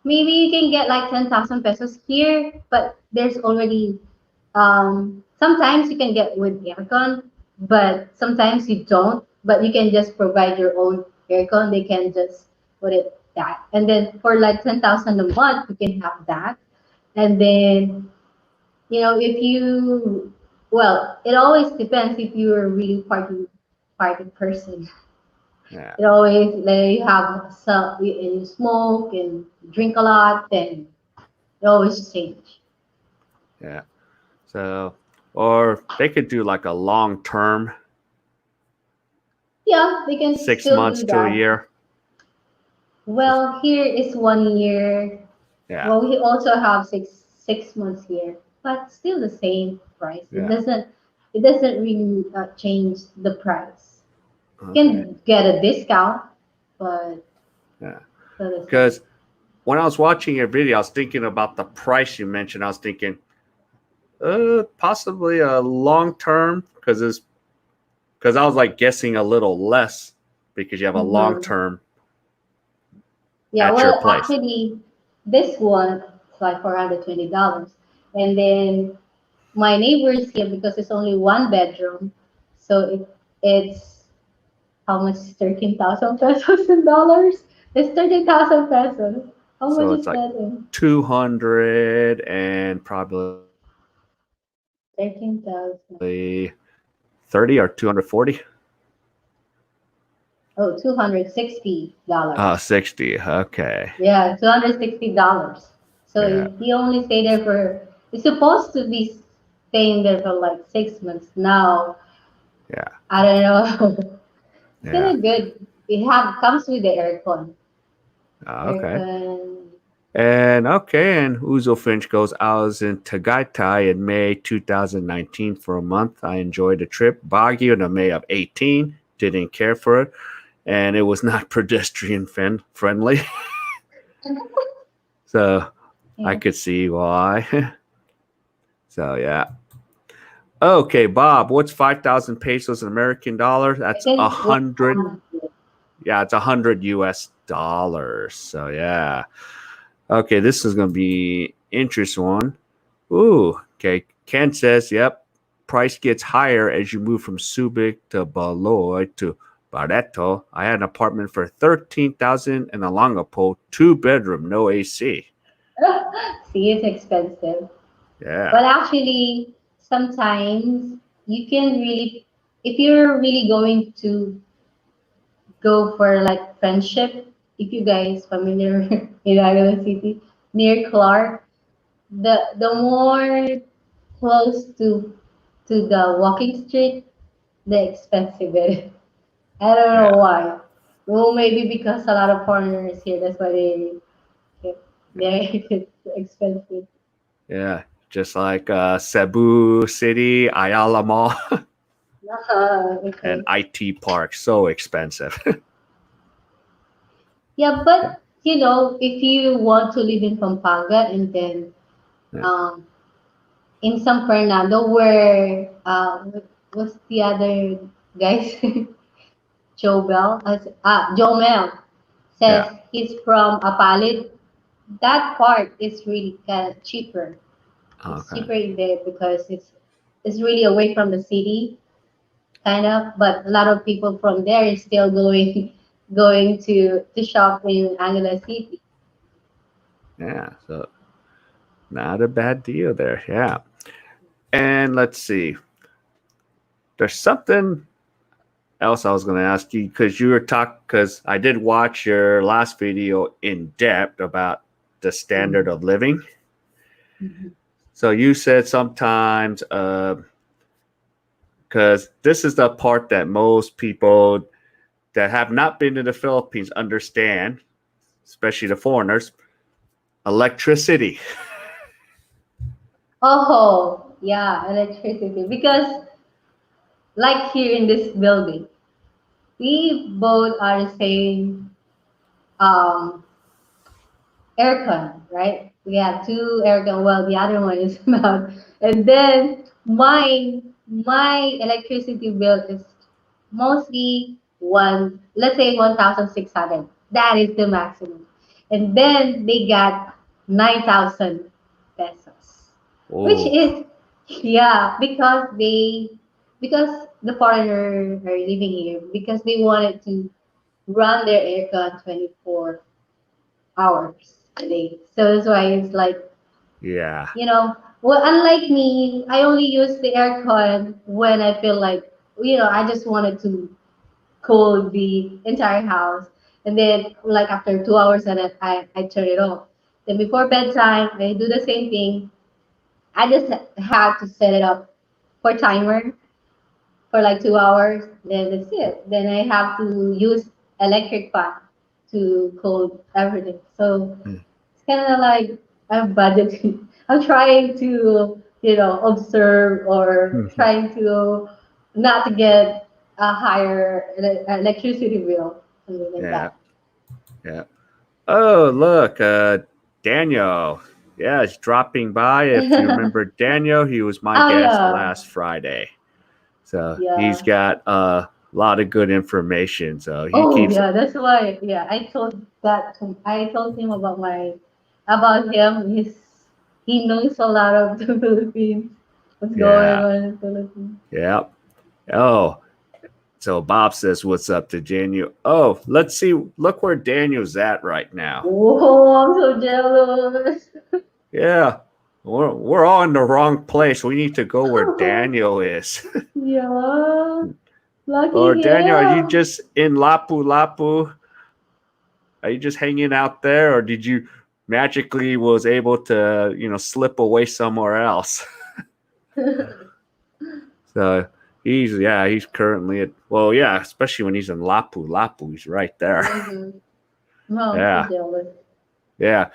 maybe you can get like 10,000 pesos here, but there's already sometimes you can get with aircon, but sometimes you don't. But you can just provide your own aircon. They can just put it that, and then for like 10,000 a month, you can have that. And then if you it always depends if you're a really party person. Yeah. It always like you have some and you smoke and drink a lot, then it always change. Yeah. So or they could do like a long term, Yeah, they can 6 months still do to a that. year. So Well, here is 1 year. yeah, Well, we also have six months here, but still the same price. It yeah, doesn't really change the price. You okay, can get a discount, but yeah. still the same. Because when I was watching your video, I was thinking about the price you mentioned. I was thinking, possibly a long term, because I was like guessing a little less because you have a long Mm-hmm. term Yeah, at your well, place. actually, this one is like $420, and then my neighbors here because it's only one bedroom, so it's how much is 13,000 pesos in dollars? It's 13,000 pesos. How much So is it's like that in 200 and probably 30 13,000? or 240. Oh, $260. 60. Okay. Yeah, $260. So Yeah. he only stayed there for, he's supposed to be staying there for like 6 months. Now, Yeah. I don't know. It's kind Yeah. of good. It have comes with the aircon. Okay. Aircon. And Uzo Finch goes, I was in Tagaytay in May 2019 for a month. I enjoyed the trip. Baguio in May of 18. Didn't care for it. And it was not pedestrian friendly. So I Yeah. could see why. So yeah. Okay, Bob, what's 5,000 pesos in American dollars? I That's a think it's hundred. 100. Yeah, it's 100 US dollars. So yeah. Okay, this is gonna be interesting one. Ooh, okay. Ken says, yep, price gets higher as you move from Subic to Baloy to Barreto. I had an apartment for 13,000 in Alangapo, 2 bedroom, no AC. See, it's expensive. Yeah. Well, actually, sometimes you can really, if you're really going to go for like friendship, if you guys familiar in Iowa City, near Clark, the more close to the walking street, the expensive it is. I don't know Yeah. why. Well, maybe because a lot of foreigners here, that's why they're expensive. Yeah. Just like Cebu City, Ayala Mall, and Okay. IT Park. So expensive. Yeah, Yeah. but if you want to live in Pampanga and then Yeah. um, in San Fernando, where what's the other guys? Joe Bell, Joe Mel says Yeah. he's from Apalit. That part is really kind of cheaper. It's Okay. cheaper in there because it's really away from the city, kind of. But a lot of people from there is still going going to shop in Angeles City. Yeah. So not a bad deal there. Yeah. And let's see. There's something else I was going to ask you because you were talking, because I did watch your last video in depth about the standard of living. Mhm. So you said sometimes, because this is the part that most people that have not been to the Philippines understand, especially the foreigners, electricity. Oh, yeah, electricity. Because, like here in this building, we both are saying um, aircon, right? We have two aircon. Well, the other one is not. And then my electricity bill is mostly let's say 1,600. That is the maximum. And then they got 9,000 pesos, which Oh, is yeah, because the foreigner are living here because they wanted to run their aircon 24 hours a day. So that's why it's like, yeah. well, unlike me, I only use the aircon when I feel like, I just wanted to cool the entire house. And then, like, after 2 hours, and I turn it off. Then before bedtime, I do the same thing. I just have to set it up for timer for like 2 hours. Then that's it. Then I have to use electric fan to cool everything. So Mm. it's kind of like I'm budgeting. I'm trying to, observe or Mhm. trying to not to get a higher electricity bill, something like Yeah, that. yeah. Oh, look, Daniel. Yeah, he's dropping by. If you remember Daniel, he was my Oh guest yeah, last Friday. So he's yeah. got a lot of good information. So he Oh keeps, yeah, that's why. Yeah, I told him about about him. He knows a lot of the Philippines. What's going yeah, on in the Philippines? yeah. Oh, so Bob says, "What's up to Daniel?" Oh, let's see. Look where Daniel's at right now. Oh, I'm so jealous. Yeah, we're all in the wrong place. We need to go where Daniel is. Yeah, lucky Or Daniel, are you him. just in Lapu Lapu? Are you just hanging out there, or did you magically was able to slip away somewhere else? So he's currently at, well, yeah, especially when he's in Lapu Lapu, he's right there. Mm-hmm. Oh, I'm so Yeah, jealous. yeah,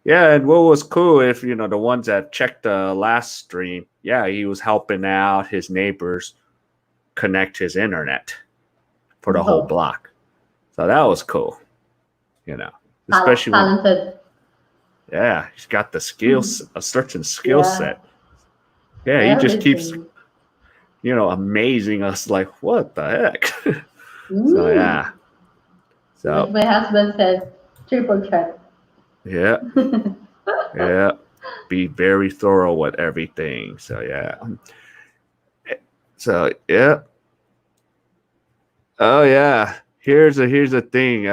yeah. And what was cool, if the ones that checked the last stream, yeah, he was helping out his neighbors connect his internet for the whole Oh, block. So that was cool, you know, especially when, talented. yeah, he's got the skills, a certain skill Yeah, set. Yeah, he just keeps, everything. amazing us, like, what the heck? So Mm. yeah. Like So my husband says, triple threat. yeah, yeah. Be very thorough with everything. So yeah. So yeah. Oh yeah. Here's a thing.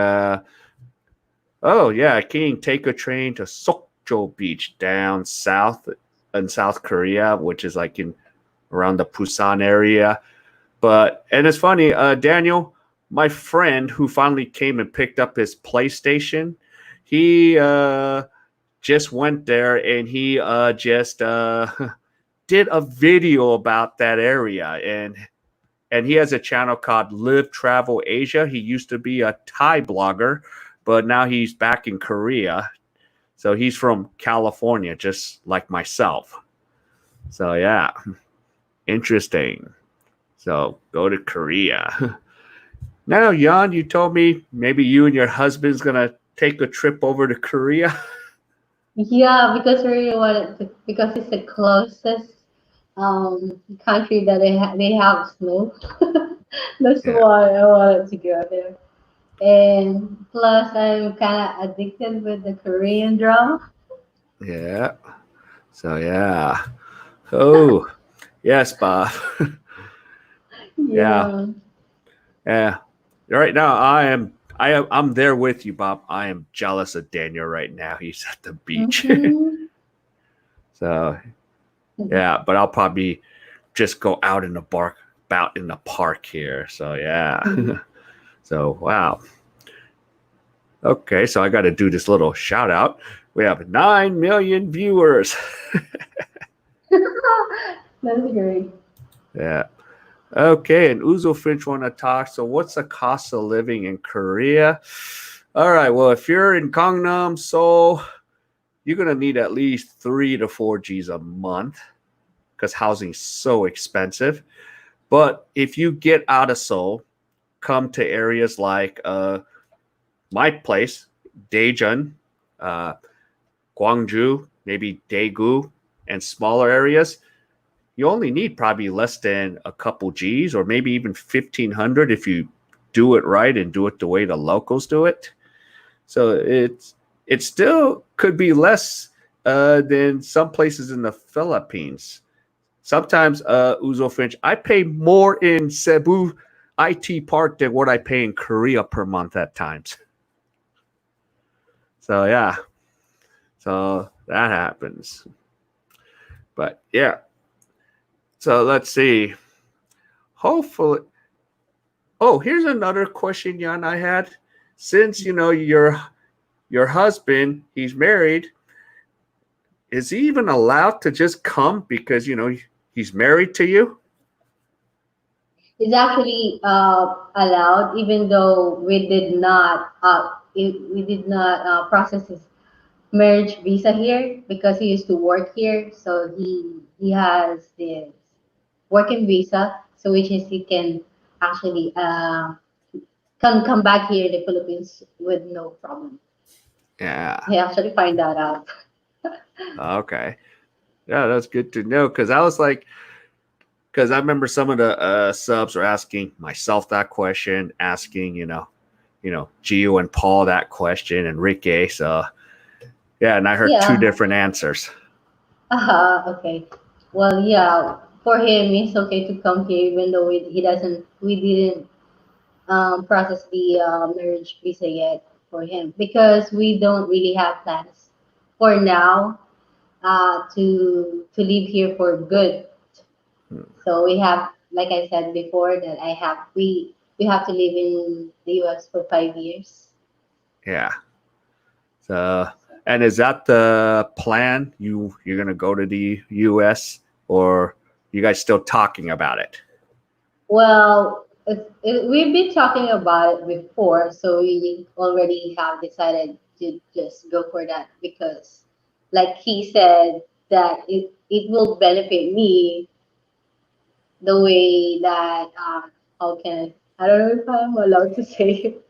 Oh yeah, King, take a train to Sokcho Beach down south in South Korea, which is like in around the Busan area. And it's funny, Daniel, my friend who finally came and picked up his PlayStation, he just went there and he just did a video about that area, and he has a channel called Live Travel Asia. He used to be a Thai blogger, but now he's back in Korea. So he's from California, just like myself. So yeah, interesting. So go to Korea. Now, Yhan, you told me maybe you and your husband's gonna take a trip over to Korea. Yeah, because we really wanted to, because it's the closest country that they have snow. That's Yeah, why I wanted to go there. And plus, I'm kind of addicted with the Korean drama. yeah. So yeah. Oh, yes, Bob. Yeah, Yeah. yeah. Right now, I'm there with you, Bob. I am jealous of Daniel right now. He's at the beach. Mm-hmm. So yeah, but I'll probably just go out in the park, about in the park here. So yeah. So wow. Okay, so I got to do this little shout out. We have 9 million viewers. That's great. Yeah. Okay, and Uzo Finch want to talk. So, what's the cost of living in Korea? All right. Well, if you're in Gangnam, Seoul, you're gonna need at least 3 to 4 G's a month because housing's so expensive. But if you get out of Seoul, come to areas like my place, Daejeon, uh, Gwangju, maybe Daegu, and smaller areas, you only need probably less than a couple G's or maybe even 1,500 if you do it right and do it the way the locals do it. So it still could be less than some places in the Philippines. Sometimes, Uzo Finch, I pay more in Cebu IT Park than what I pay in Korea per month at times. So yeah, so that happens. But yeah, so let's see. Hopefully, oh, here's another question, Yhan, I had. Since your husband, he's married, is he even allowed to just come because he's married to you? It's actually allowed, even though we did not process his marriage visa here because he used to work here. So he has this working visa, so which is he can actually come back here in the Philippines with no problem. Yeah. He actually find that out. Okay. Yeah, that's good to know because I was like, because I remember some of the subs were asking myself that question, asking Gio and Paul that question, and Ricky. So yeah, and I heard two Yeah. different answers. Okay. Well, yeah. For him, it's okay to come here, even though he doesn't. We didn't process the marriage visa yet for him because we don't really have plans for now to live here for good. Hmm. So we have, like I said before, that we have to live in the U.S. for 5 years. Yeah. So, and is that the plan? You're gonna go to the U.S. or you guys still talking about it? Well, we've been talking about it before, so we already have decided to just go for that because, like he said, that it will benefit me the way that how can I don't know if I'm allowed to say it.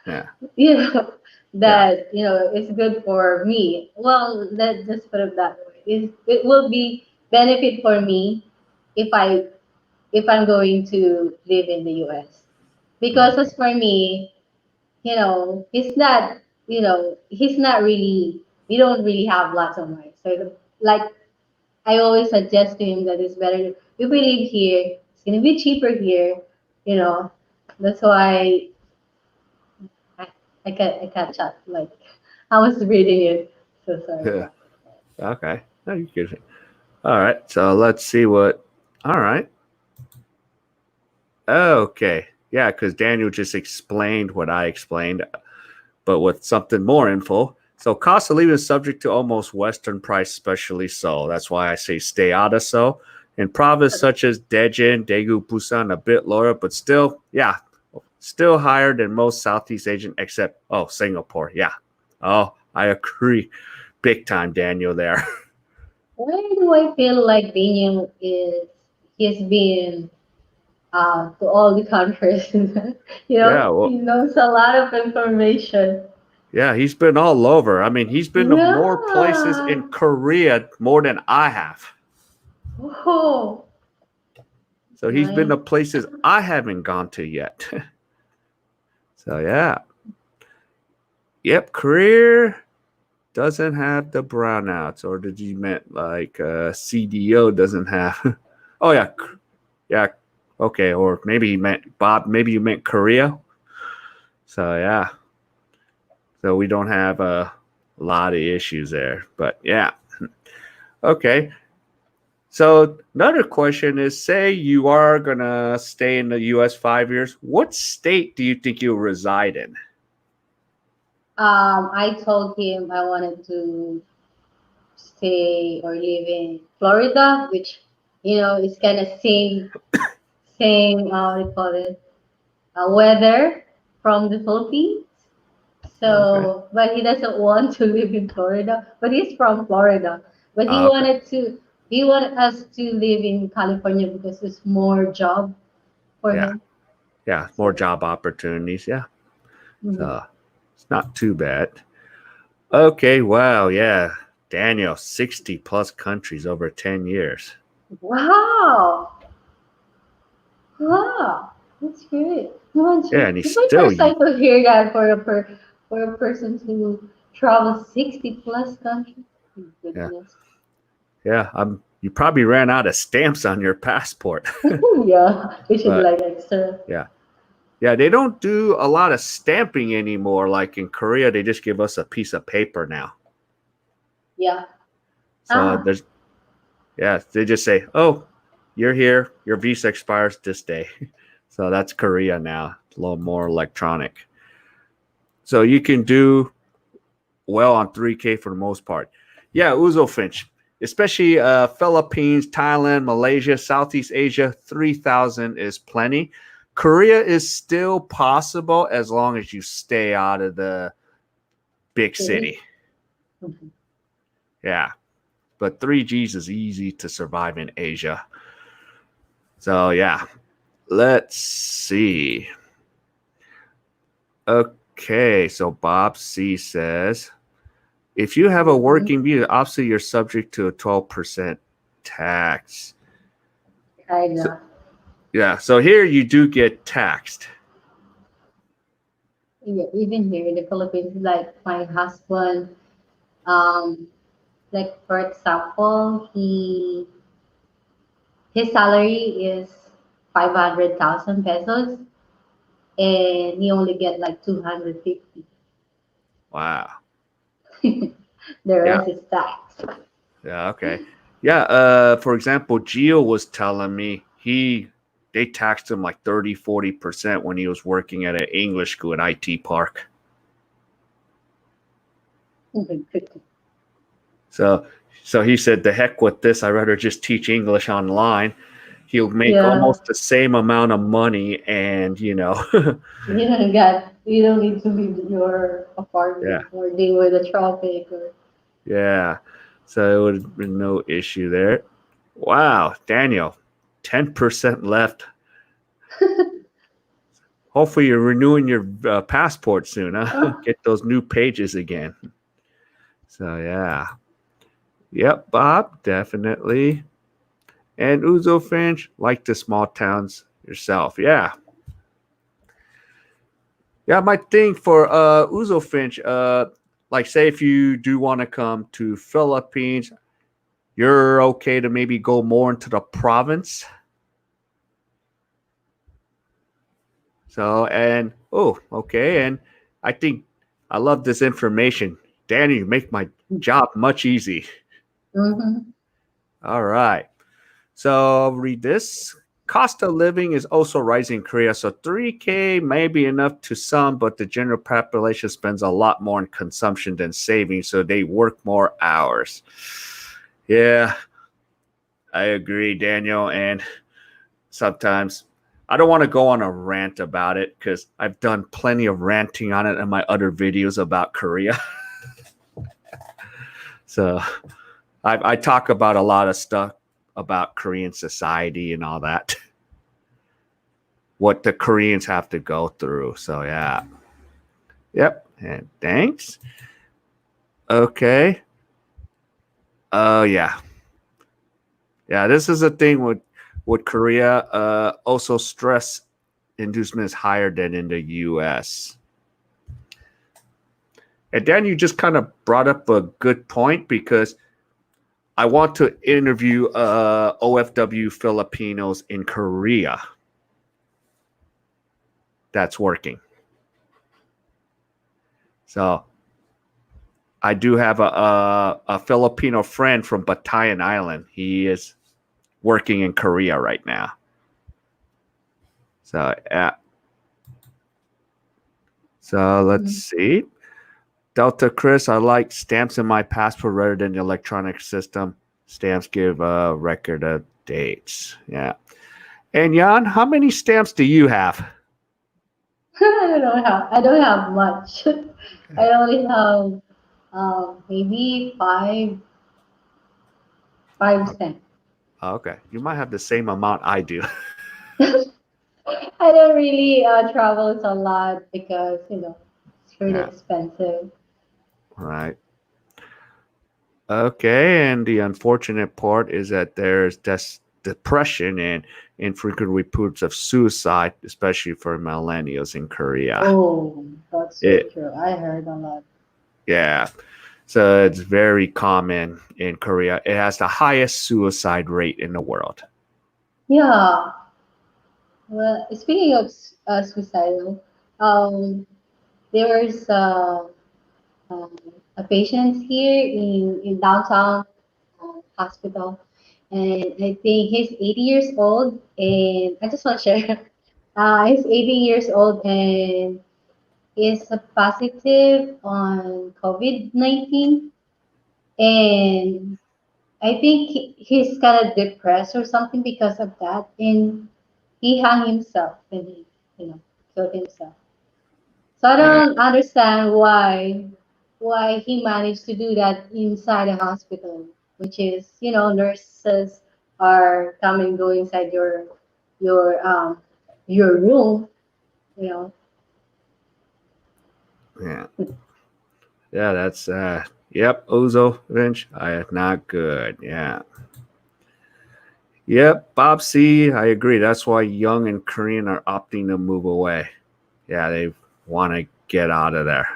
Yeah. You know Yeah. that it's good for me. Well, let's just put it that way. It will be benefit for me if I'm going to live in the US. Because Okay. as for me, he's not really, we don't really have lots of money. So, like, I always suggest to him that it's better if we live here, it's going to be cheaper here, you know. That's why I, I can't chat. Like, I was reading it. So sorry. Yeah. Okay. No, you good. All right. So let's see what. All right. Okay. Yeah, because Daniel just explained what I explained, but with something more info. So cost of living is subject to almost Western price, especially so. That's why I say stay out of so. In province such as Dejin, Daegu, Busan, a bit lower, but still, yeah, still higher than most Southeast Asian, except Singapore. Yeah. Oh, I agree, big time, Daniel. There. Why do I feel like Daniel he's been to all the countries? Yeah. He Well. knows a lot of information. Yeah, he's been all over. I mean, he's been to more places Yeah. in Korea more than I have. Oh, So he's been nice. to places I haven't gone to yet. So yeah. Yep, career doesn't have the brownouts, or did you meant like CDO doesn't have? Oh yeah, yeah. Okay, or maybe he meant Bob. Maybe you meant Korea. So yeah, so we don't have a lot of issues there. But yeah, okay. So another question is: say you are gonna stay in the U.S. 5 years. What state do you think you'll reside in? I told him I wanted to stay or live in Florida, which is kind of same what do you call it, weather from the Philippines. Okay. So, but he doesn't want to live in Florida. But he's from Florida. But Okay. he wanted us to live in California because it's more job for Yeah. him. Yeah. More So, job opportunities. Yeah. mhm. So it's not too bad. Okay. Wow. Yeah. Daniel, 60 plus countries over 10 years. Wow, wow, that's great. Yeah. And he's It's my still, first time to hear that for a person to travel 60 plus countries. yeah. Goodness. Yeah. You probably ran out of stamps on your passport. Yeah, we should But like extra. yeah. Yeah. They don't do a lot of stamping anymore. Like in Korea, they just give us a piece of paper now. Yeah. So Ah, there's, yeah, they just say, oh, you're here. Your visa expires this day. So that's Korea now. It's a little more electronic. So you can do well on 3K for the most part. Yeah, Uzo Finch. especially Philippines, Thailand, Malaysia, Southeast Asia, 3,000 is plenty. Korea is still possible as long as you stay out of the big City. city. Mhm. Yeah, but 3Gs is easy to survive in Asia. So, yeah, let's see. Okay, so Bob C says if you have a Mhm. working visa, obviously you're subject to a 12% tax. So, Kinda. yeah, so here you do get taxed. Yeah, even here in the Philippines, like my husband, um, like for example, his salary is 500,000 pesos, and he only get like 250. Wow. The Yeah. rest is tax. Yeah. Okay. Yeah. For example, Gio was telling me they taxed him like 30-40% when he was working at an English school at IT Park. So so he said, the heck with this. I'd rather just teach English online. He'll make Yeah, almost the same amount of money, and you don't need to leave your yeah, apartment or deal with the traffic or yeah. So it would have been no issue there. Wow, Daniel, 10% left. Hopefully, you're renewing your passport soon. Huh? oh, Get those new pages again. So yeah, yep, Bob, definitely. And Uzo Finch, like the small towns yourself. Yeah, yeah. My thing for Uzo Finch, like say if you do want to come to Philippines, you're okay to maybe go more into the province. So and oh, okay, and I think I love this information. Danny, you make my job much easy. mm-hmm. All right. So I'll read this. Cost of living is also rising in Korea. So 3K may be enough to some, but the general population spends a lot more in consumption than saving. So they work more hours. Yeah, I agree, Daniel. And sometimes I don't want to go on a rant about it because I've done plenty of ranting on it in my other videos about Korea. So I talk about a lot of stuff about Korean society and all that, what the Koreans have to go through. So yeah, yep. And thanks. Okay. Oh yeah, yeah. This is a thing with Korea. Also, stress inducement is higher than in the U.S. And then you just kind of brought up a good point because I want to interview OFW Filipinos in Korea that's working. So I do have a Filipino friend from Batayan Island. He is working in Korea right now. So so let's see. Delta Chris, I like stamps in my passport rather than the electronic system. Stamps give a record of dates. Yeah. And Jan, how many stamps do you have? I don't have much. I only have maybe five cents. Okay. You might have the same amount I do. I don't really travel a lot because it's really Yeah. expensive. Right. Okay. And the unfortunate part is that there's depression and infrequent reports of suicide, especially for millennials in Korea. Oh, that's so It, true. I heard a lot. yeah. So it's very common in Korea. It has the highest suicide rate in the world. Yeah. Well, speaking of suicidal, um, there was um, a patient here in downtown hospital, and I think he's 80 years old, and I just want to share. He's 80 years old and is a positive on COVID-19, and I think he's kind of depressed or something because of that, and he hung himself when he, killed himself. So I Yeah, don't understand why he managed to do that inside a hospital, which is, nurses are come and go inside your room, you know. yeah, yeah. That's yep. Ozo Finch. Not good. Yeah. Yep. Bob C. I agree. That's why Young and Korean are opting to move away. Yeah, they want to get out of there.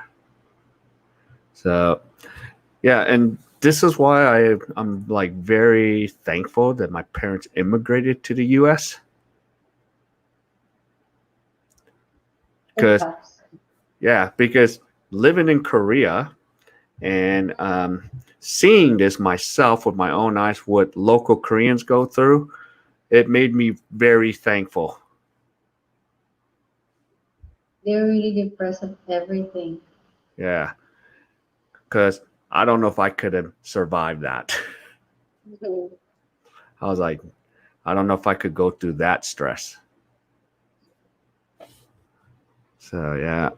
So yeah, and this is why I'm like very thankful that my parents immigrated to the U.S. It Because helps. yeah, because living in Korea and seeing this myself with my own eyes, what local Koreans go through, it made me very thankful. They're really depressed of everything. Yeah, because I don't know if I could have survived that. I was like, I don't know if I could go through that stress. So yeah.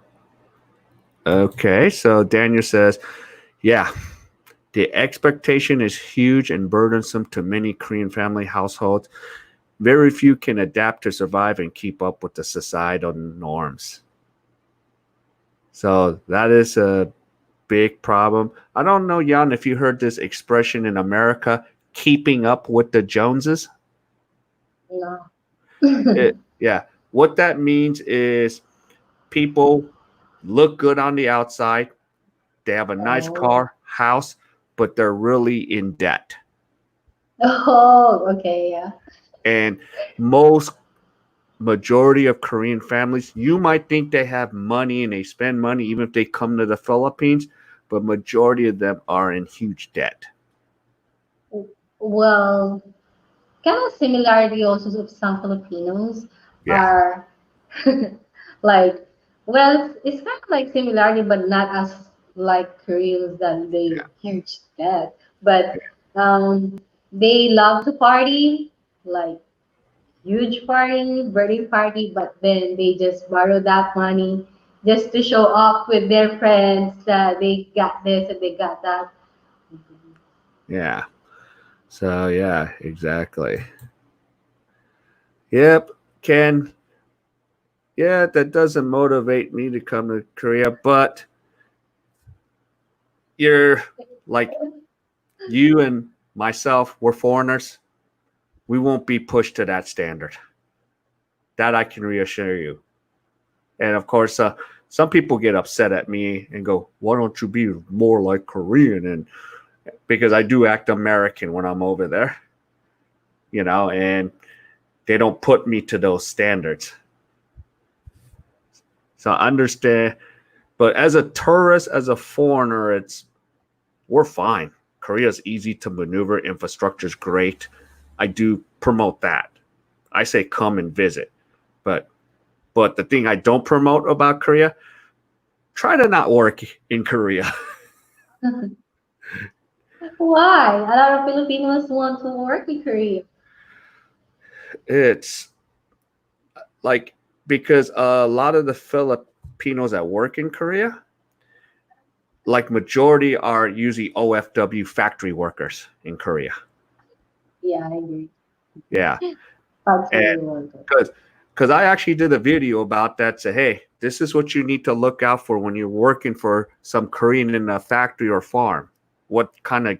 Okay, so Daniel says, yeah, the expectation is huge and burdensome to many Korean family households. Very few can adapt to survive and keep up with the societal norms. So that is a big problem. I don't know, Jan, if you heard this expression in America, keeping up with the Joneses. No. Yeah. What that means is people look good on the outside, they have a nice Oh. car, house, but they're really in debt. Oh, okay, yeah. And most majority of Korean families, you might think they have money and they spend money even if they come to the Philippines, but majority of them are in huge debt. Well, kind of similarity also of some Filipinos Yeah, are like, well, it's kind of like similarity, but not as like Koreans that they yeah, huge that, but they love to party, like huge party, birthday party, but then they just borrow that money just to show off with their friends that they got this and they got that. yeah. So yeah, exactly. Yep, Ken. Yeah, that doesn't motivate me to come to Korea, but you're like you and myself, we're foreigners. We won't be pushed to that standard. That I can reassure you. And of course, some people get upset at me and go, "Why don't you be more like Korean?" And because I do act American when I'm over there, and they don't put me to those standards. So I understand. But as a tourist, as a foreigner, we're fine. Korea's easy to maneuver. Infrastructure's great. I do promote that. I say come and visit. But the thing I don't promote about Korea, try to not work in Korea. Why? A lot of Filipinos want to work in Korea. It's like because a lot of the Filipinos that work in Korea, like majority are usually OFW factory workers in Korea. Yeah, I agree. Yeah, Factory and worker. because I actually did a video about that. Say, hey, this is what you need to look out for when you're working for some Korean in a factory or farm. What kind of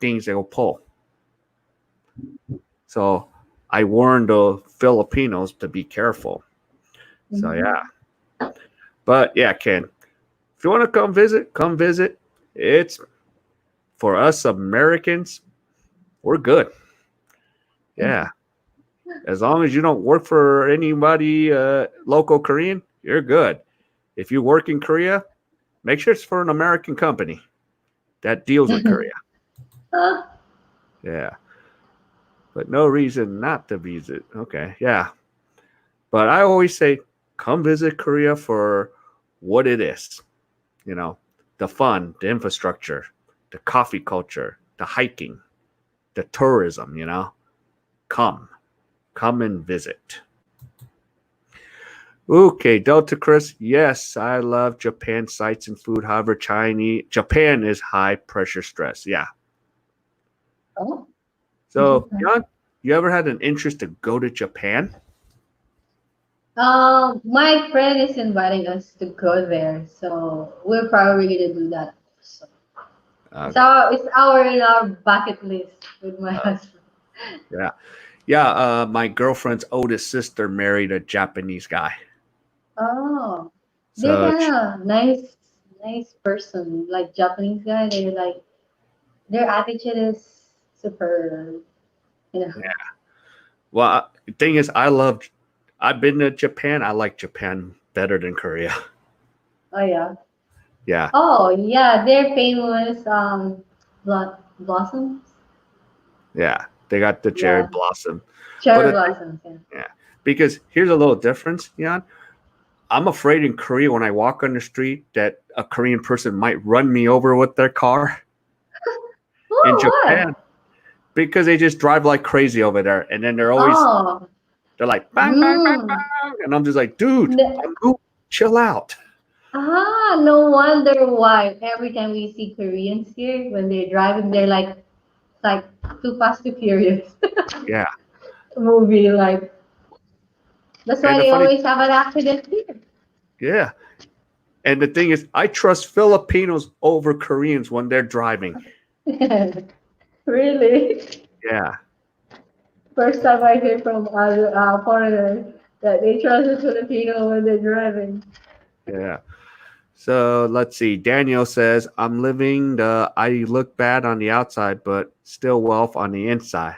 things they will pull. So I warned the Filipinos to be careful. So Mhm. yeah, but yeah, Ken, if you want to come visit, come visit. It's for us Americans, we're good. Yeah. As long as you don't work for anybody local Korean, you're good. If you work in Korea, make sure it's for an American company that deals with Korea. Ah, Yeah. But no reason not to visit. Okay. Yeah. But I always say come visit Korea for what it is. The fun, the infrastructure, the coffee culture, the hiking. the tourism, come and visit. Okay, Delta Chris. Yes, I love Japan sights and food. However, Japan is high pressure stress. Yeah. Oh, So, Japan. Jan, you ever had an interest to go to Japan? My friend is inviting us to go there, so we're probably gonna do that. So Okay. it's our in our bucket list with my Uh, husband. yeah. Yeah. My girlfriend's oldest sister married a Japanese guy. Oh, they're So, kind of nice person. Like Japanese guy, they're like their attitude is super, you know. yeah. Well, the thing is, I've been to Japan. I like Japan better than Korea. Oh yeah. Yeah. Oh yeah, they're famous blossoms. Yeah. They got the cherry Yeah, blossom. But cherry blossoms. Yeah. yeah, because here's a little difference, Jan. I'm afraid in Korea when I walk on the street that a Korean person might run me over with their car. In Oh Japan, what? because they just drive like crazy over there, and then Oh. they're like bang bang bang Mm. bang, and I'm just like, dude, N- chill out. no wonder why every time we see Koreans here when they're driving, they're like too fast to furious Yeah, movie. Like that's why and the they funny, always have an accident yeah, and the thing is, I trust Filipinos over Koreans when they're driving. here. Really? Yeah, First time I hear from other foreigners that they trust a Filipino when they're driving. yeah. So let's see. Daniel says, I'm living the I look bad on the outside, but still wealth on the inside.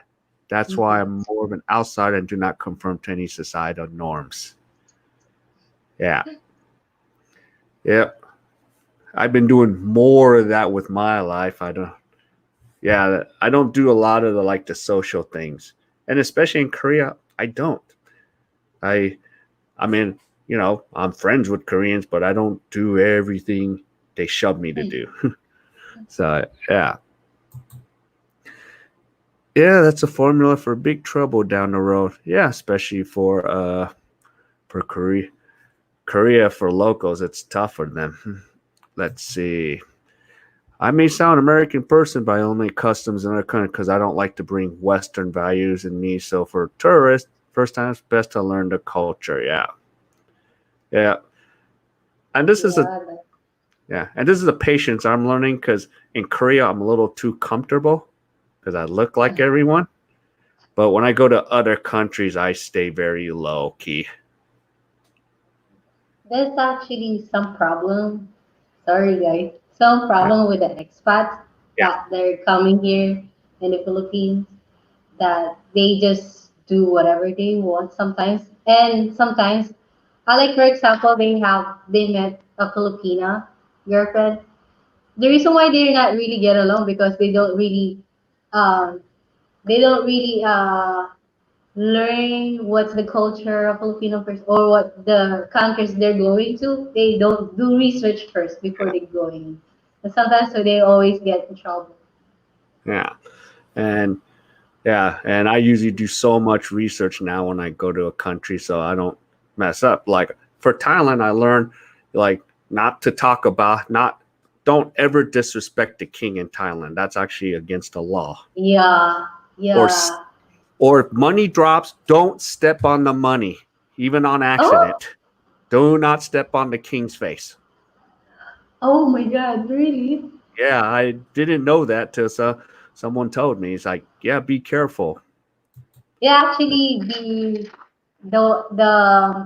That's why Mhm. I'm more of an outsider and do not conform to any societal norms. Yeah. Yep. I've been doing more of that with my life. I don't do a lot of the social things. And especially in Korea, I don't. I I mean, I'm friends with Koreans, but I don't do everything they shove me to do. So, yeah. Yeah, that's a formula for big trouble down the road. Yeah, especially for Korea for locals, it's tough for them. Let's see. I may sound American person, but I only customs in other country because I don't like to bring Western values in me. So for tourists, first time it's best to learn the culture. Yeah, yeah. And this is a Yeah. and this is a patience I'm learning because in Korea I'm a little too comfortable because I look like everyone. But when I go to other countries, I stay very low key. There's actually some problem. Sorry, guys. Some Yeah, problem with the expats yeah, that they're coming here in the Philippines that they just do whatever they want sometimes. And sometimes, like for example, they met a Filipina girlfriend. The reason why they're not really get along because um they don't really learn what's the culture of Filipino first or what the countries they're going to. They don't do research first before yeah, they go in. And sometimes so they always get in trouble. yeah. And and I usually do so much research now when I go to a country so I don't mess up. Like for Thailand, I learned like not to talk about not don't ever disrespect the king in Thailand. That's actually against the law. Yeah, Or yeah. or if money drops, don't step on the money, even on Oh, accident. Do not step on the king's face. oh my God, really? Yeah, I didn't know that till someone told me. It's like, yeah, be careful. Yeah, actually,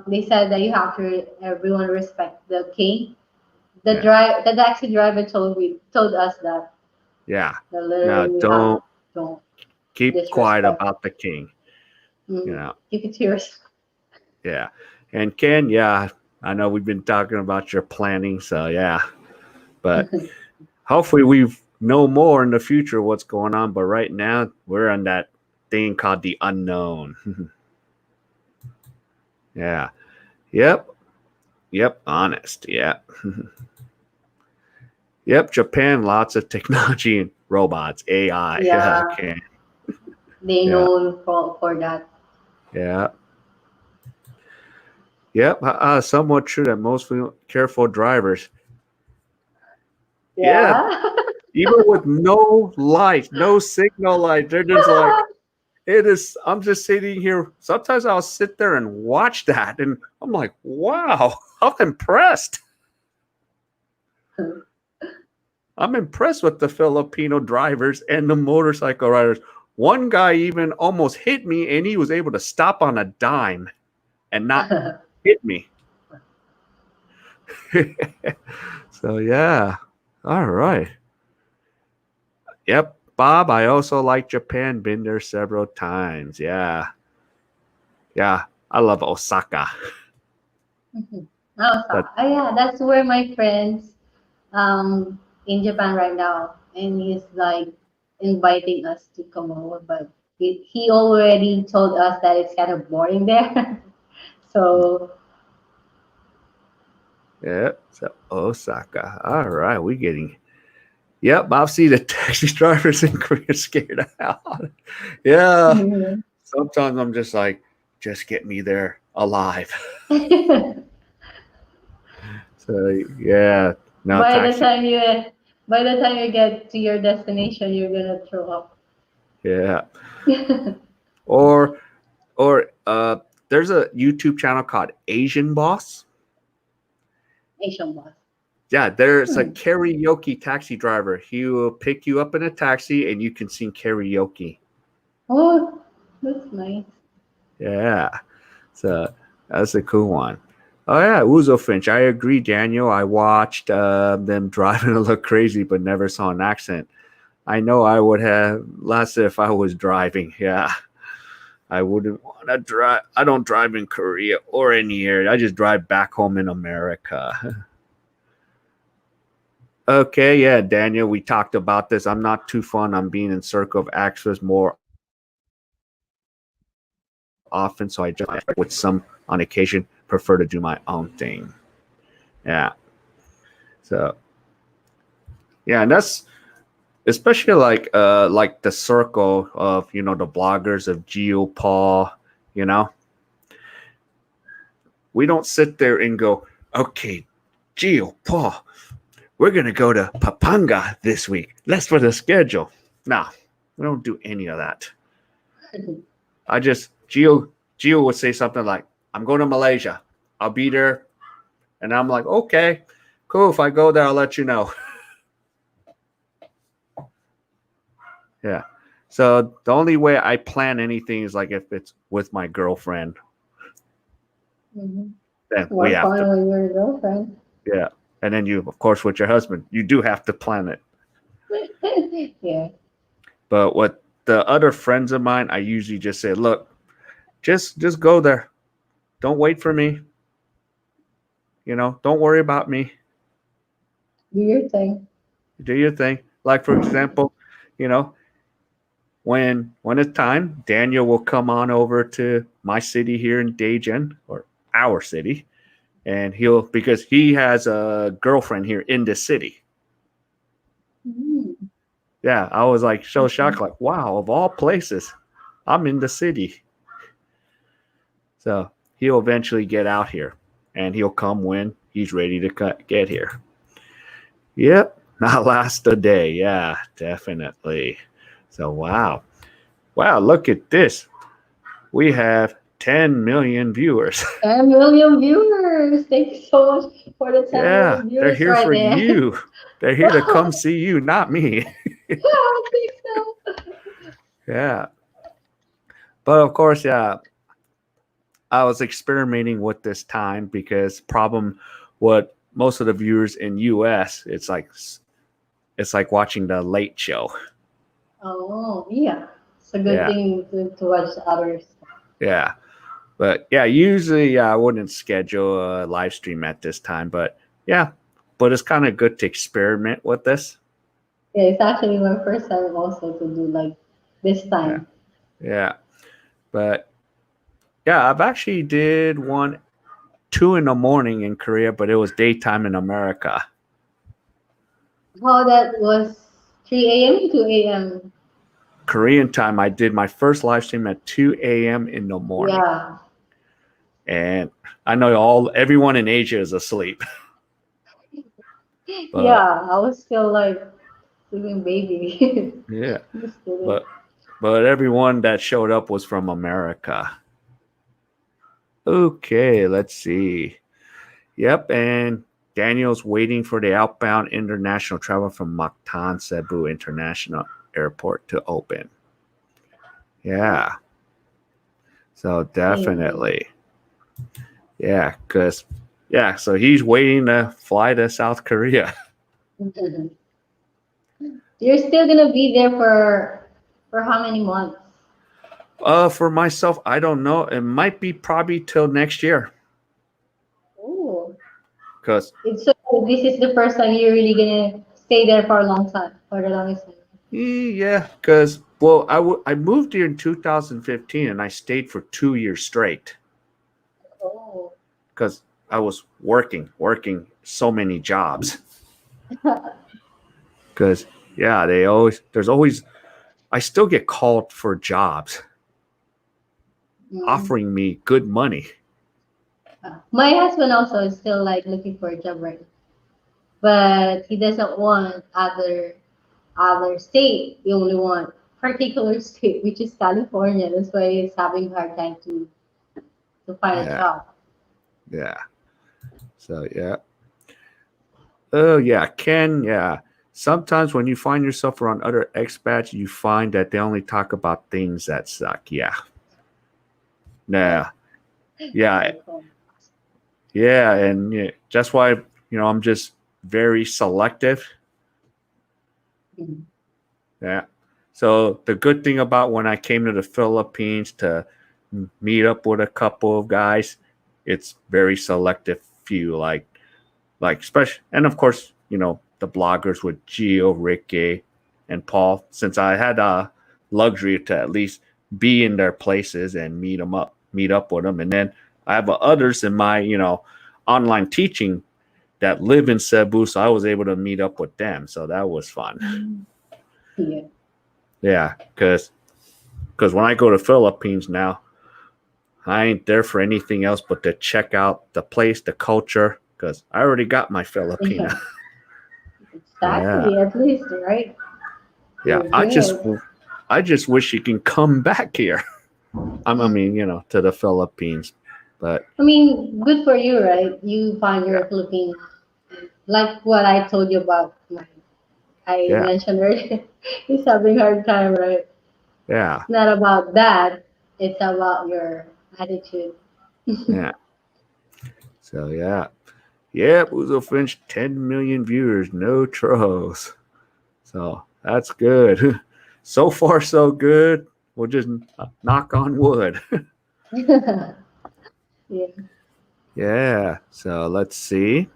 they said that you have to everyone respect the king. Yeah, The taxi driver told us that yeah. that Now literally you have don't don't keep quiet disrespect. about the king. You Mm, know, keep it to yourself. yeah. And Ken, yeah, I know we've been talking about your planning, so yeah. But hopefully we know more in the future what's going on. But right now we're on that thing called the unknown. Yeah. Yep. Yep. Honest. Yeah. Yep. Japan, lots of technology and robots, AI. Yeah. Yeah, Okay. They Yeah. known for that. Yeah. Yep. Somewhat true that most careful drivers. Yeah. Yeah. Even with no light, no signal light, they're just like, it is. I'm just sitting here. Sometimes I'll sit there and watch that, and I'm like, wow, I'm impressed. I'm impressed with the Filipino drivers and the motorcycle riders. One guy even almost hit me, and he was able to stop on a dime and not hit me. So, yeah. All right. Yep. Bob, I also like Japan. Been there several times. Yeah. Yeah. I love Osaka. Oh, That, yeah, that's where my friends in Japan right now, and he's like inviting us to come over, but he already told us that it's kind of boring there. So yeah. So, Osaka. All right. We getting. Yep. I've seen the taxi drivers in Korea scared out. Yeah. Sometimes I'm just like, just get me there alive. So yeah, now by the taxi. time you by the time you get to your destination, you're gonna throw up. Yeah, or or there's a YouTube channel called Asian Boss. Asian boss. Yeah, there's a Hmm. karaoke taxi driver. He will pick you up in a taxi and you can sing karaoke. Oh, that's nice. Yeah, so that's a cool one. Oh yeah, Uzo Finch. I agree, Daniel. I watched them driving a little crazy, but never saw an accident. I know I would have less if I was driving. Yeah. I wouldn't want to drive. I don't drive in Korea or any area. I just drive back home in America. Okay, yeah, Daniel, we talked about this. I'm not too fond on being in circle of access more often, so I just with some on occasion prefer to do my own thing. Yeah. So yeah, and that's especially like the circle of the bloggers of Geo Paul, you know we don't sit there and go, okay, Gio, Paul, we're going to go to Papanga this week. Let's for the schedule. No, we don't do any of that. Gio would say something like, I'm going to Malaysia. I'll be there. And I'm like, okay, cool. If I go there, I'll let you know. Yeah. So the only way I plan anything is like if it's with my girlfriend, Mm-hmm. then we More have fun to, with your girlfriend. yeah. And then you, of course, with your husband, you do have to plan it. Yeah. But with the other friends of mine, I usually just say, look, just go there. Don't wait for me. Don't worry about me. Do your thing. Do your thing. Like for example, you know, when it's time, Daniel will come on over to my city here in Daejeon or our city, and he'll because he has a girlfriend here in the city. Mm, Yeah, I was like so okay. shocked, like, wow, of all places, I'm in the city. So he'll eventually get out here, and he'll come when he's ready to get here. Yep, not last a day. Yeah, definitely. So wow, look at this. We have 10 million viewers. 10 million viewers. Thank you so much for the 10 Yeah, million they're viewers here right for there. you. They're here to come see you, not me. I think so. Yeah, but of course, yeah, I was experimenting with this time because problem what most of the viewers in US it's like watching the late show. Oh, yeah. It's a good Yeah. thing to watch others. Yeah. But yeah, usually I wouldn't schedule a live stream at this time, but yeah, but it's kind of good to experiment with this. Yeah, it's actually my first time also to do like this Yeah. time. Yeah. But yeah, I've actually did one 2 in the morning in Korea, but it was daytime in America. How that was 3 a.m. to 2 a.m. Korean time, I did my first live stream at 2 a.m. in the morning. Yeah. And I know everyone in Asia is asleep. Yeah, But I was still like sleeping baby. yeah, Just kidding. but but everyone that showed up was from America. Okay, let's see. Yep, and Daniel's waiting for the outbound international travel from Mactan Cebu International Airport to open. Yeah, so Same definitely. Yeah, because, yeah, so he's waiting to fly to South Korea. here. You're still gonna be there for how many months? For myself, I don't know. It might be probably till next year. Oh, Because, it's so this is the first time you're really gonna stay there for a long time, for the longest time. yeah, because, well, I moved here in 2015 and I stayed for 2 years straight. Oh. Because I was working so many jobs. Because, yeah, there's always, I still get called for jobs Mm. offering me good money. My husband also is still like looking for a job right now, but he doesn't want other state. He only want particular state, which is California. That's why he's having a hard time to find a Yeah, job. yeah. So, yeah. Oh, yeah, Ken, yeah. Sometimes when you find yourself around other expats, you find that they only talk about things that suck. Yeah. Nah. Yeah. Like, Yeah. And yeah, that's why, I'm just very selective. mm, Yeah. So the good thing about when I came to the Philippines to meet up with a couple of guys, it's very selective few, like special, and of course, the bloggers with Gio, Ricky, and Paul. Since I had a luxury to at least be in their places and meet up with them, and then I have others in my online teaching that live in Cebu, so I was able to meet up with them. So that was fun. yeah. Yeah, because when I go to Philippines now, I ain't there for anything else but to check out the place, the culture, because I already got my Filipina. Yeah. Yeah, Exactly. At least, right? yeah. You're I just, good. I just wish you can come back here. I mean, to the Philippines, but I mean, good for you, right? You find yeah, your Filipino, like what I told you about my, I yeah, mentioned earlier. He's having a hard time, right? yeah, It's not about that. It's about your attitude. yeah. So yeah, yeah. Uzo Finch, 10 million viewers, no trolls. So that's good. So far, so good. We'll just knock on wood. Yeah. Yeah. So let's see.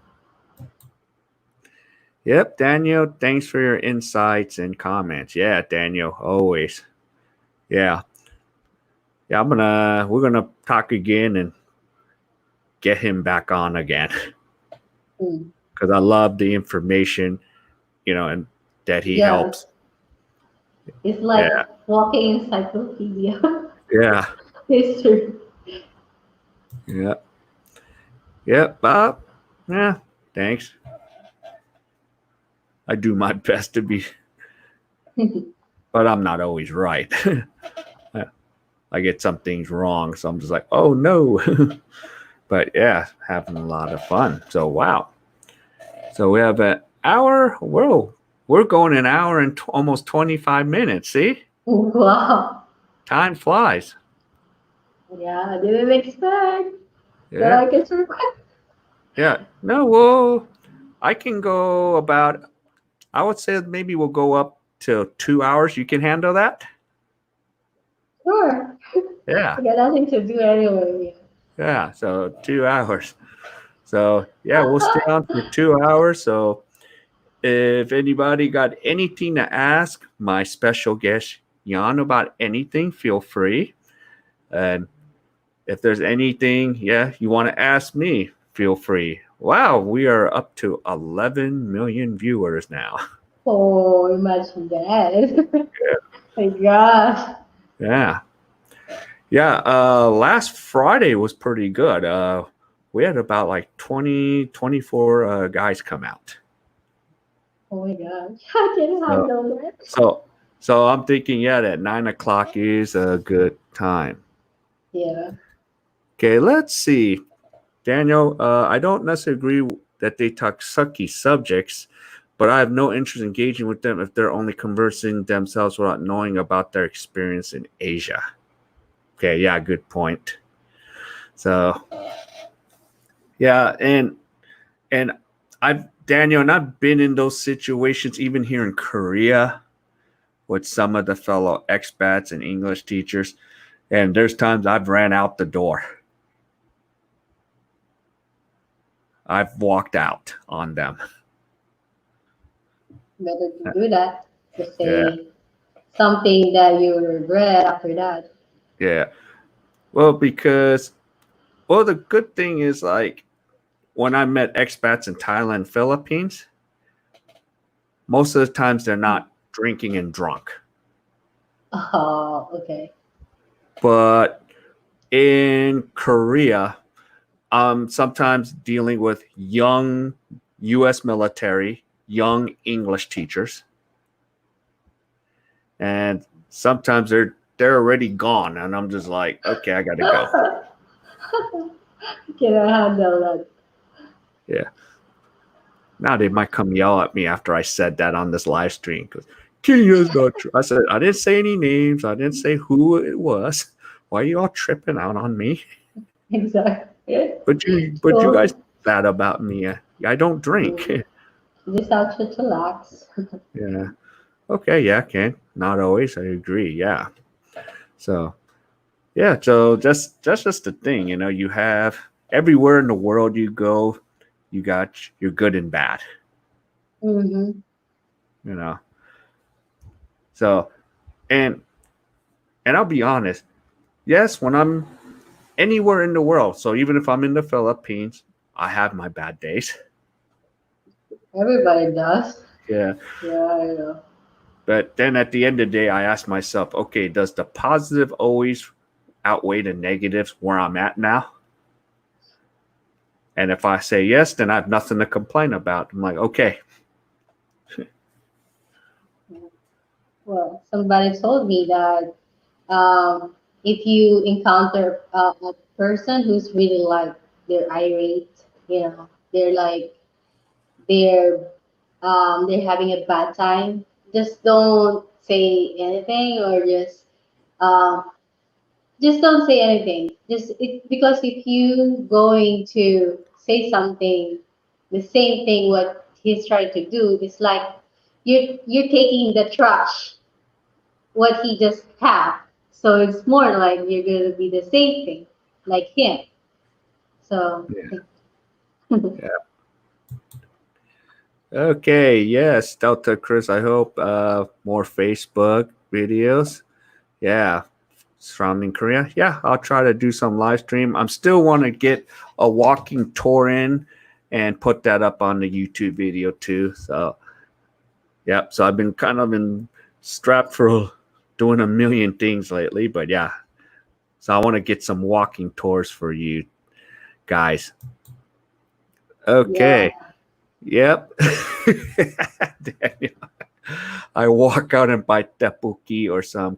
Yep, Daniel, thanks for your insights and comments. Yeah, Daniel, always. Yeah. Yeah, we're gonna talk again and get him back on again. Mm. Because I love the information, and that he Yeah. helps. It's like Yeah. walking encyclopedia Yeah. history. Yeah. Yeah, Bob. Yeah. Thanks. I do my best to be, but I'm not always right. I get some things wrong, so I'm just like, oh no. But yeah, having a lot of fun. So wow. So we have an hour. Whoa, we're going an hour and almost 25 minutes. See, Wow. time flies. Yeah, I didn't expect that Yeah, I can survive. yeah. No, well, I can go about. I would say maybe we'll go up to 2 hours. You can handle that. Sure. Yeah, I got nothing to do anyway. yeah. So 2 hours. So yeah, we'll stay on for 2 hours. So if anybody got anything to ask my special guest Yhan about anything, feel free. And if there's anything, yeah, you want to ask me, feel free. Wow, we are up to 11 million viewers now. Oh, imagine that. My gosh. Yeah. Yeah. Last Friday was pretty good. We had about like 24 guys come out. Oh my gosh. How can you So, handle that? so, so I'm thinking, yeah, that 9 o'clock is a good time. Yeah. Okay, let's see. Daniel, I don't necessarily agree that they talk sucky subjects, but I have no interest in engaging with them if they're only conversing themselves without knowing about their experience in Asia. Okay, yeah, good point. So, yeah, and I've been in those situations even here in Korea with some of the fellow expats and English teachers, and there's times I've ran out the door. I've walked out on them. Better to do that. To Yeah, say something that you regret after that. yeah. Well, because the good thing is like when I met expats in Thailand, Philippines, most of the times they're not drinking and drunk. Oh, okay. But in Korea, sometimes dealing with young U.S. military, young English teachers, and sometimes they're already gone, and I'm just like, okay, I gotta go. Can I handle that? Yeah. Now they might come yell at me after I said that on this live stream. Because Kenya's not true. I said I didn't say any names. I didn't say who it was. Why are you all tripping out on me? Exactly. But you So guys bad about me. I don't drink. mm, just have to relax. Yeah. Okay. Yeah. Ken. Not always. I agree. Yeah. So yeah. So that's just the thing. You have everywhere in the world you go, you got your good and bad. Mm-hmm. You know. So and and I'll be honest. Yes, when I'm anywhere in the world, so even if I'm in the Philippines, I have my bad days. Everybody does. Yeah. Yeah, I know. But then at the end of the day, I ask myself, okay, does the positive always outweigh the negatives where I'm at now? And if I say yes, then I have nothing to complain about. I'm like, okay, Well, somebody told me that if you encounter a person who's really like they're irate, they're like they're they're having a bad time, just don't say anything or um, just don't say anything. Because if you going to say something, the same thing what he's trying to do, it's like you're taking the trash what he just had. So it's more like you're gonna be the same thing like him. So yeah, yeah. Okay, yes, Delta Chris. I hope more Facebook videos. Yeah, surrounding Korea. Yeah, I'll try to do some live stream. I'm still want to get a walking tour in and put that up on the YouTube video too. So, yeah, so I've been kind of in strapped for doing a million things lately, but yeah. So I want to get some walking tours for you guys. yeah, Okay. Yep. Daniel. I walk out and buy tteokbokki or some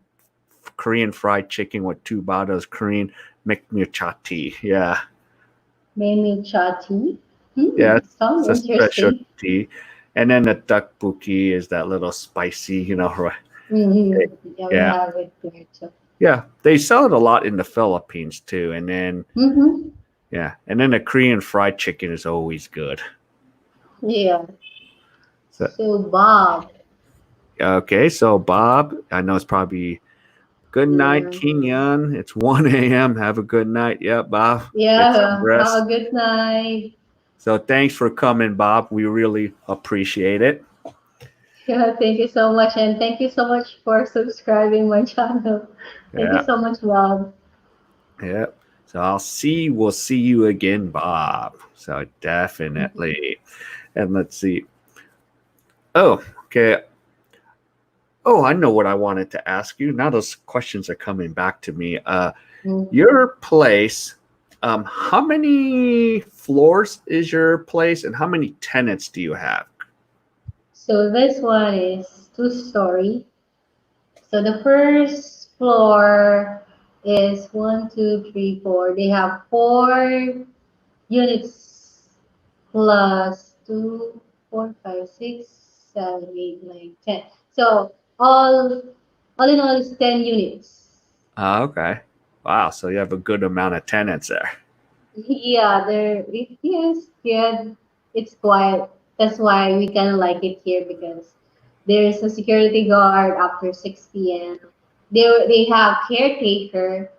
Korean fried chicken with 2 bottles Korean McMuchati. Yeah. maybe chatty. Yeah, Sounds it's a special interesting. tea. And then the tteokbokki is that little spicy, right? Yeah, we Yeah. have it there too. Yeah. They sell it a lot in the Philippines too. And then, Mm-hmm. yeah. And then the Korean fried chicken is always good. Yeah. So, So Bob, okay. So, Bob, I know it's probably good night, yeah, Kenyan. It's 1 a.m. Have a good night. Yep, Bob. Get some yeah. Have rest. a good night. So, thanks for coming, Bob. We really appreciate it. Yeah, thank you so much, and thank you so much for subscribing my channel. Thank you Yeah. so much, Bob. Yeah. So we'll see you again, Bob. So definitely. And let's see. Oh, okay. Oh, I know what I wanted to ask you. Now those questions are coming back to me. Mm. Your place, how many floors is your place and how many tenants do you have? So this one is two-story. So the first floor is one, two, three, four. They have four units plus two, four, five, six, seven, eight, nine, 10. So all in all is 10 units. Okay. Wow. So you have a good amount of tenants there. Yeah, it is good. It's quiet. That's why we kind of like it here because there's a security guard after 6 p.m. They have caretaker,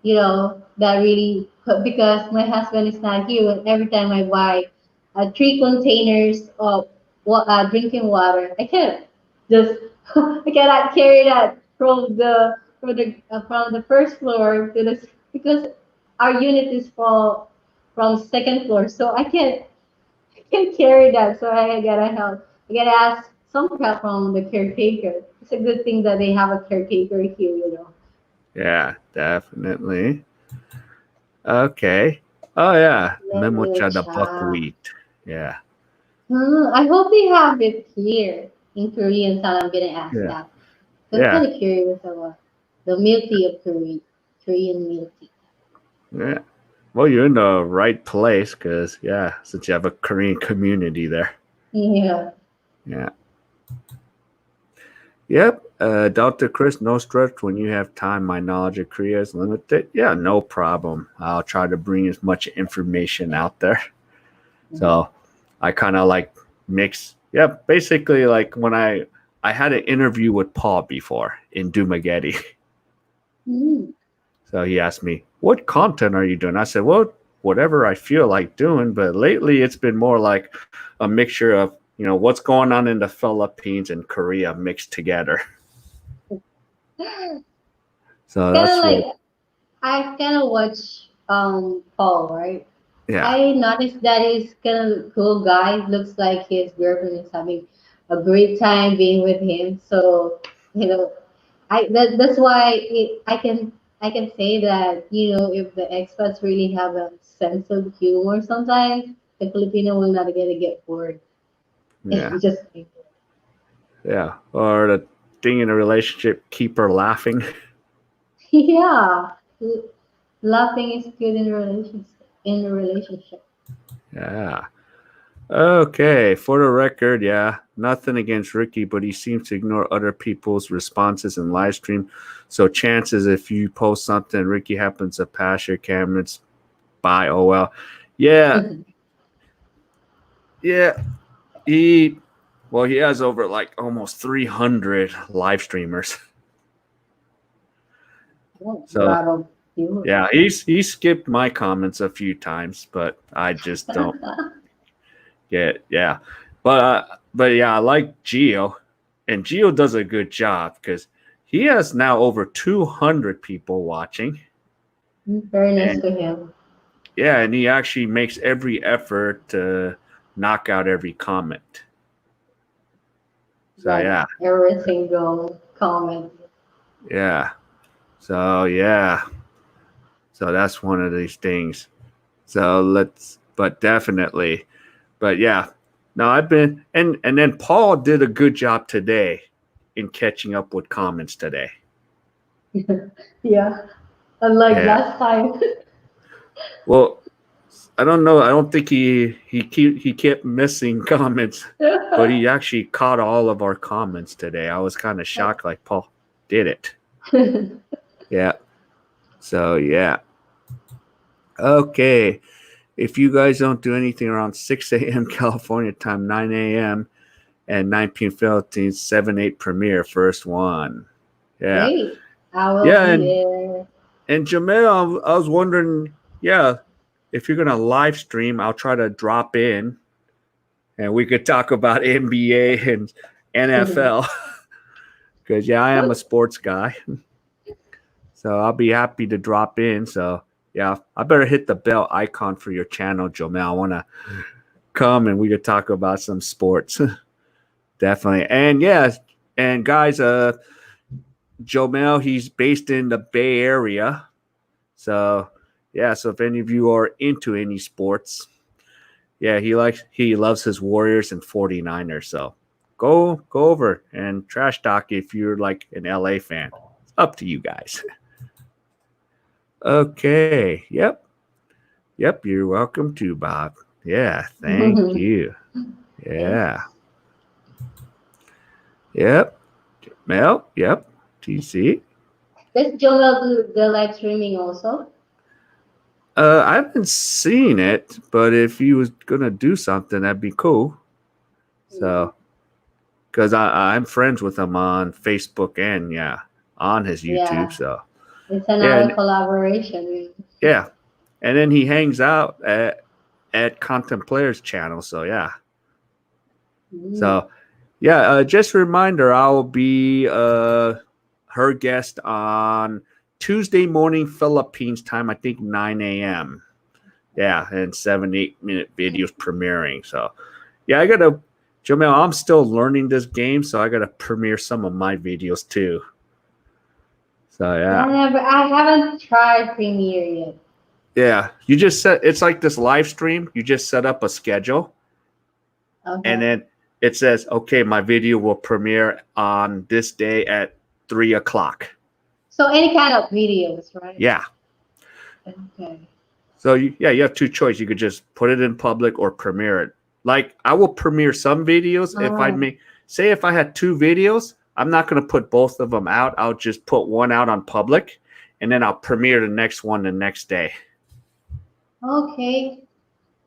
that really because my husband is not here. And every time I buy 3 containers of drinking water, I can't just I cannot carry that from the first floor to the because our unit is from second floor, so I can't carry that. So I gotta help. I gotta ask some help from the caretaker. It's a good thing that they have a caretaker here. Yeah, definitely. Okay. Oh yeah, Menu memocha the cha. buckwheat. Yeah, I hope they have it here in Korean, so I'm gonna ask yeah, that. So I'm yeah, kind of curious about the milk tea of Korean milk tea. yeah. Well, you're in the right place because yeah, since you have a Korean community there. Yeah. Yeah. Yep. Dr. Chris, no stress. When you have time, my knowledge of Korea is limited. Yeah, no problem. I'll try to bring as much information out there. So I kind of like mix. Yeah, basically like when I had an interview with Paul before in Dumageddon. Mm. So he asked me, "What content are you doing?" I said, "Well, whatever I feel like doing." But lately, it's been more like a mixture of what's going on in the Philippines and Korea mixed together. It's So kind of that's like what. I kind of watch Paul, right? Yeah, I noticed that he's kind of cool guy. Looks like his girlfriend is having a great time being with him. So you know, that's why I can say that if the expats really have a sense of humor, sometimes the Filipino will not gonna get bored. yeah, Just yeah. Or the thing in a relationship, keep her laughing. yeah, laughing is good in a relationship. In a relationship. Yeah. Okay, for the record, yeah, nothing against Ricky, but he seems to ignore other people's responses in live stream. So chances if you post something, Ricky happens to pass your cameras by. Oh well, yeah, yeah. He he has over like almost 300 live streamers. Oh, a So lot of humor. yeah, he skipped my comments a few times, but I just don't get yeah. But yeah, I like Geo, and Geo does a good job because he has now over 200 people watching, In fairness and to him, yeah, and he actually makes every effort to knock out every comment. So like yeah, every single comment. yeah. So yeah, so that's one of these things. So but definitely, but yeah. No, I've been, and then Paul did a good job today in catching up with comments today. Yeah, unlike Yeah. last time. Well, I don't know. I don't think he kept missing comments, but he actually caught all of our comments today. I was kind of shocked. Like Paul did it. Yeah. So yeah. Okay. If you guys don't do anything around 6 a.m. California time, 9 a.m. and 9 p.m. Philippines, 7/8 premiere, first one. Yeah. Great, I will Yeah, be there. and Jamel, I was wondering, yeah, if you're gonna live stream, I'll try to drop in and we could talk about NBA and NFL because yeah, I am a sports guy, so I'll be happy to drop in. So yeah, I better hit the bell icon for your channel, Jamel. I want to come and we could talk about some sports, definitely. And yeah, And guys, Jomel, he's based in the Bay Area. So yeah, so if any of you are into any sports, yeah, he loves his Warriors and 49ers. So go over and trash talk if you're like an LA fan. It's up to you guys. Okay. Yep. Yep. You're welcome to Bob. Yeah. Thank you. Thanks. Yeah. Yep. Mel. Yep. TC. Does Joel do the live streaming also? I haven't seen it, but if he was gonna do something, that'd be cool. Mm. So, because I'm friends with him on Facebook and yeah, on his YouTube. Yeah, So it's yeah, another collaboration. yeah, and then he hangs out at Content Players channel. So yeah, Mm. so yeah. Just a reminder, I will be her guest on Tuesday morning Philippines time. I think 9 a.m. Yeah, and 7-8 minute videos premiering. So yeah, I gotta, Jamel, I'm still learning this game, so I gotta premiere some of my videos too. So Yeah, yeah, I haven't tried Premiere yet. yeah. You just set it's like this live stream. You just set up a schedule, and Okay. then it says, okay, my video will premiere on this day at 3 o'clock. So any kind of videos, right? Yeah. Okay. So yeah, you have two choices. You could just put it in public or premiere it. Like I will premiere some videos if I Oh, make say if I had two videos, I'm not going to put both of them out. I'll just put one out on public, and then I'll premiere the next one the next day. okay.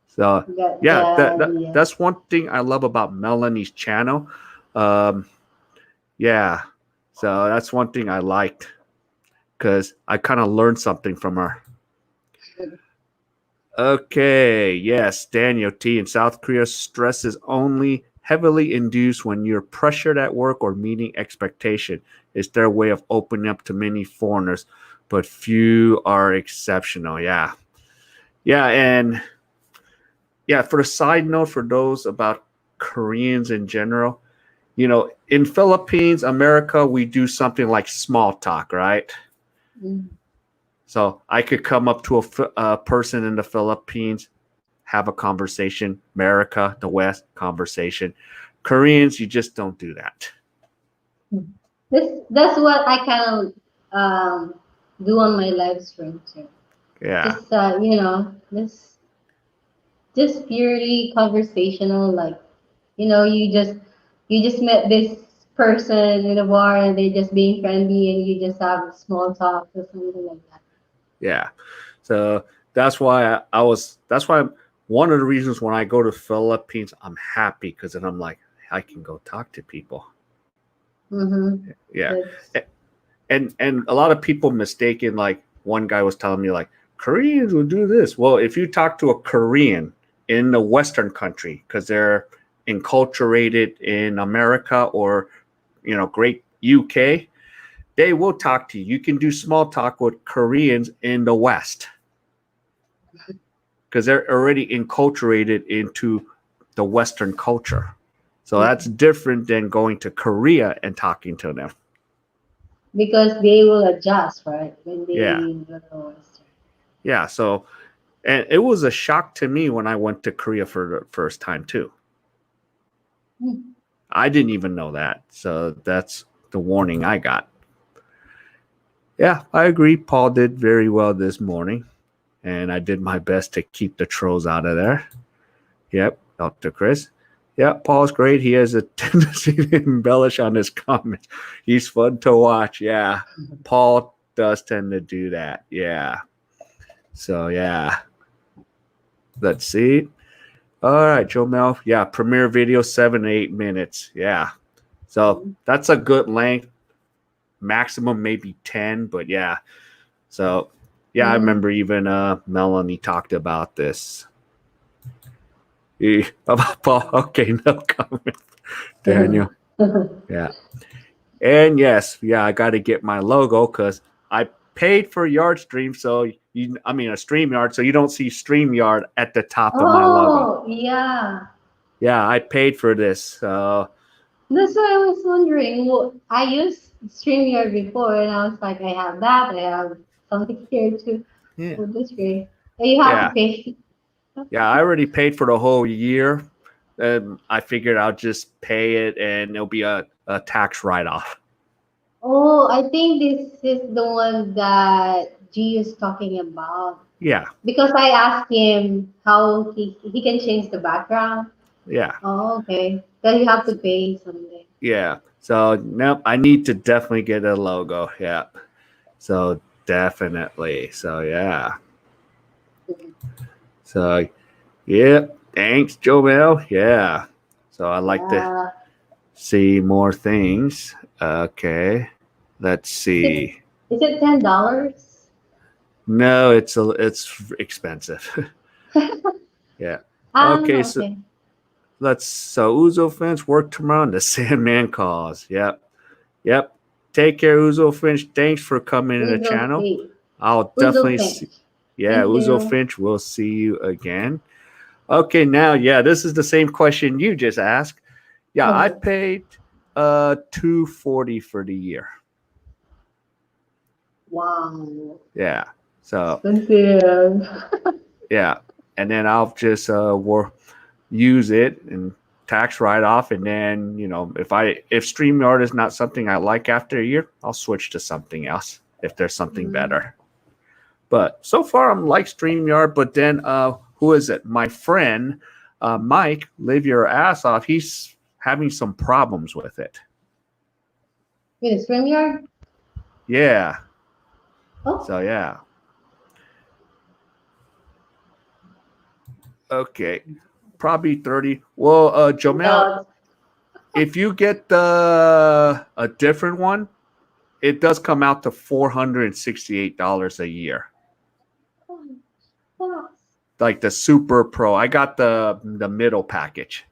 So Got the yeah, idea. that's one thing I love about Melanie's channel. Um, yeah, so that's one thing I liked because I kind of learned something from her. Okay, yes, Daniel T. In South Korea, stress is only heavily induced when you're pressured at work or meeting expectation. It's their way of opening up to many foreigners, but few are exceptional. Yeah. Yeah, and yeah, for a side note for those about Koreans in general, in Philippines, America, we do something like small talk, right? Mm. So I could come up to a person in the Philippines, have a conversation. America, the West, conversation. Koreans, you just don't do that. That's what I kind of do on my live stream too. Yeah, Just just purely conversational. Like you just met this person in a bar and they're just being friendly and you just have small talk or something like that. yeah. So that's why That's why one of the reasons when I go to Philippines, I'm happy because then I'm like, I can go talk to people. Mm-hmm. Yeah, That's and a lot of people mistaken. Like one guy was telling me, like Koreans will do this. Well, if you talk to a Korean in the Western country, because they're enculturated in America or great UK, they will talk to you. You can do small talk with Koreans in the West because they're already enculturated into the Western culture. So that's different than going to Korea and talking to them. because they will adjust, right? When Yeah. they go to Western. Yeah. So, and it was a shock to me when I went to Korea for the first time, too. Hmm. I didn't even know that. So that's the warning I got. Yeah, I agree. Paul did very well this morning, and I did my best to keep the trolls out of there. Yep, Dr. Chris. Yeah, Paul's great. He has a tendency to embellish on his comments. He's fun to watch. Yeah, Paul does tend to do that. Yeah. So, yeah. Let's see. All right, Joe Mel. Yeah, premiere video 7 to 8 minutes. Yeah. So that's a good length. Maximum maybe 10, but yeah. So yeah, I Mm. remember even Melanie talked about this. About Paul. Okay, no comment. Daniel. Yeah. And yes, yeah, I got to get my logo because I paid for Yard Stream, so I mean a Stream Yard, so you don't see Stream Yard at the top of my logo. Oh, yeah. Yeah, I paid for this. That's why I was wondering. Well, I used StreamYard before, and I was like, I have that. I have something here too. Yeah. Oh, that's great. But you have to Yeah. pay. Yeah. I already paid for the whole year. And I figured I'll just pay it and it'll be a tax write off. Oh, I think this is the one that G is talking about. Yeah. Because I asked him how he can change the background. Yeah. Oh, okay. So you have to pay something. Yeah. So, nope. I need to definitely get a logo. Yeah. So, definitely. So, yeah. So, yeah. Thanks, Joe Bell. Yeah. So, I like to Yeah. see more things. Okay. Let's Is it see. is it $10? No, it's expensive. Yeah. Okay, so Okay. Uzo Finch work tomorrow on the Sandman calls. Yep. Yep. Take care, Uzo Finch. Thanks for coming in the Uzo channel. Finch. I'll Uzo definitely see. Finch. Yeah, Thank Uzo you. Finch, we'll see you again. Okay, now, yeah, this is the same question you just asked. Yeah, I Okay. paid $240 for the year. Wow. Yeah. So Expensive. yeah. And then I'll just use it and tax write off. And then, if StreamYard is not something I like after a year, I'll switch to something else if there's something Mm. better. But so far I'm like StreamYard, but then who is it? My friend Mike, live your ass off. He's having some problems with it. With a StreamYard? Yeah. Oh, So yeah. Okay. Probably 30. Well, Jamel, no. if you get the a different one, it does come out to $468 a year. Oh, Like the Super Pro. I got the middle package.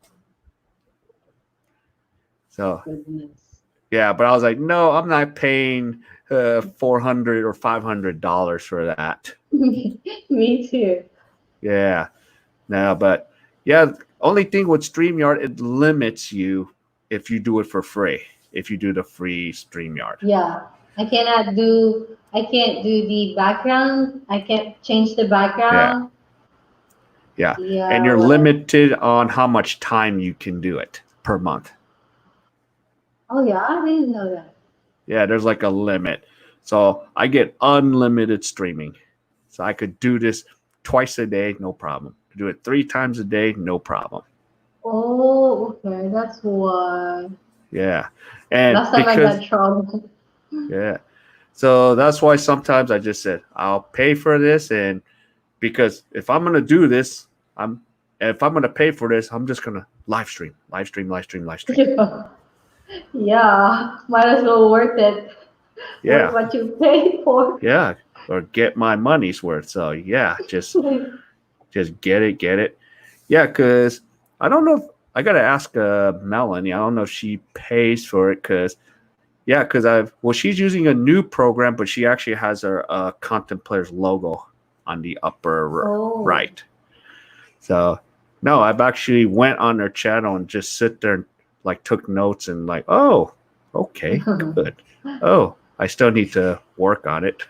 So goodness. yeah, but I was like, no, I'm not paying $400 or $500 for that. Me too. Yeah, no, but yeah, only thing with StreamYard, it limits you if you do it for free. If you do the free StreamYard. Yeah. I can't do the background. I can't change the Yeah, background. yeah, and Yeah, you're whatever. limited on how much time you can do it per month. Oh yeah, I didn't know that. Yeah, there's like a limit. So I get unlimited streaming. So I could do this twice a day, no problem. Do it 3 times a day, no problem. Oh, okay, that's why. Yeah. And Last time I because, got trouble. yeah. So that's why sometimes I just said, I'll pay for this. And because if I'm going to do this, if I'm going to pay for this, I'm just going to live stream, live stream, live stream, live stream. Yeah, yeah, might as well worth it. Worth Yeah. what you paid for. Yeah. Or get my money's worth. So yeah, just get it, get it. Yeah, because I don't know if I got to ask Melanie. I don't know if she pays for it because, yeah, because she's using a new program, but she actually has her Content Players logo on the upper Oh. right. So, no, I've actually went on their channel and just sit there and like took notes and like, oh, okay, good. Oh, I still need to work on it.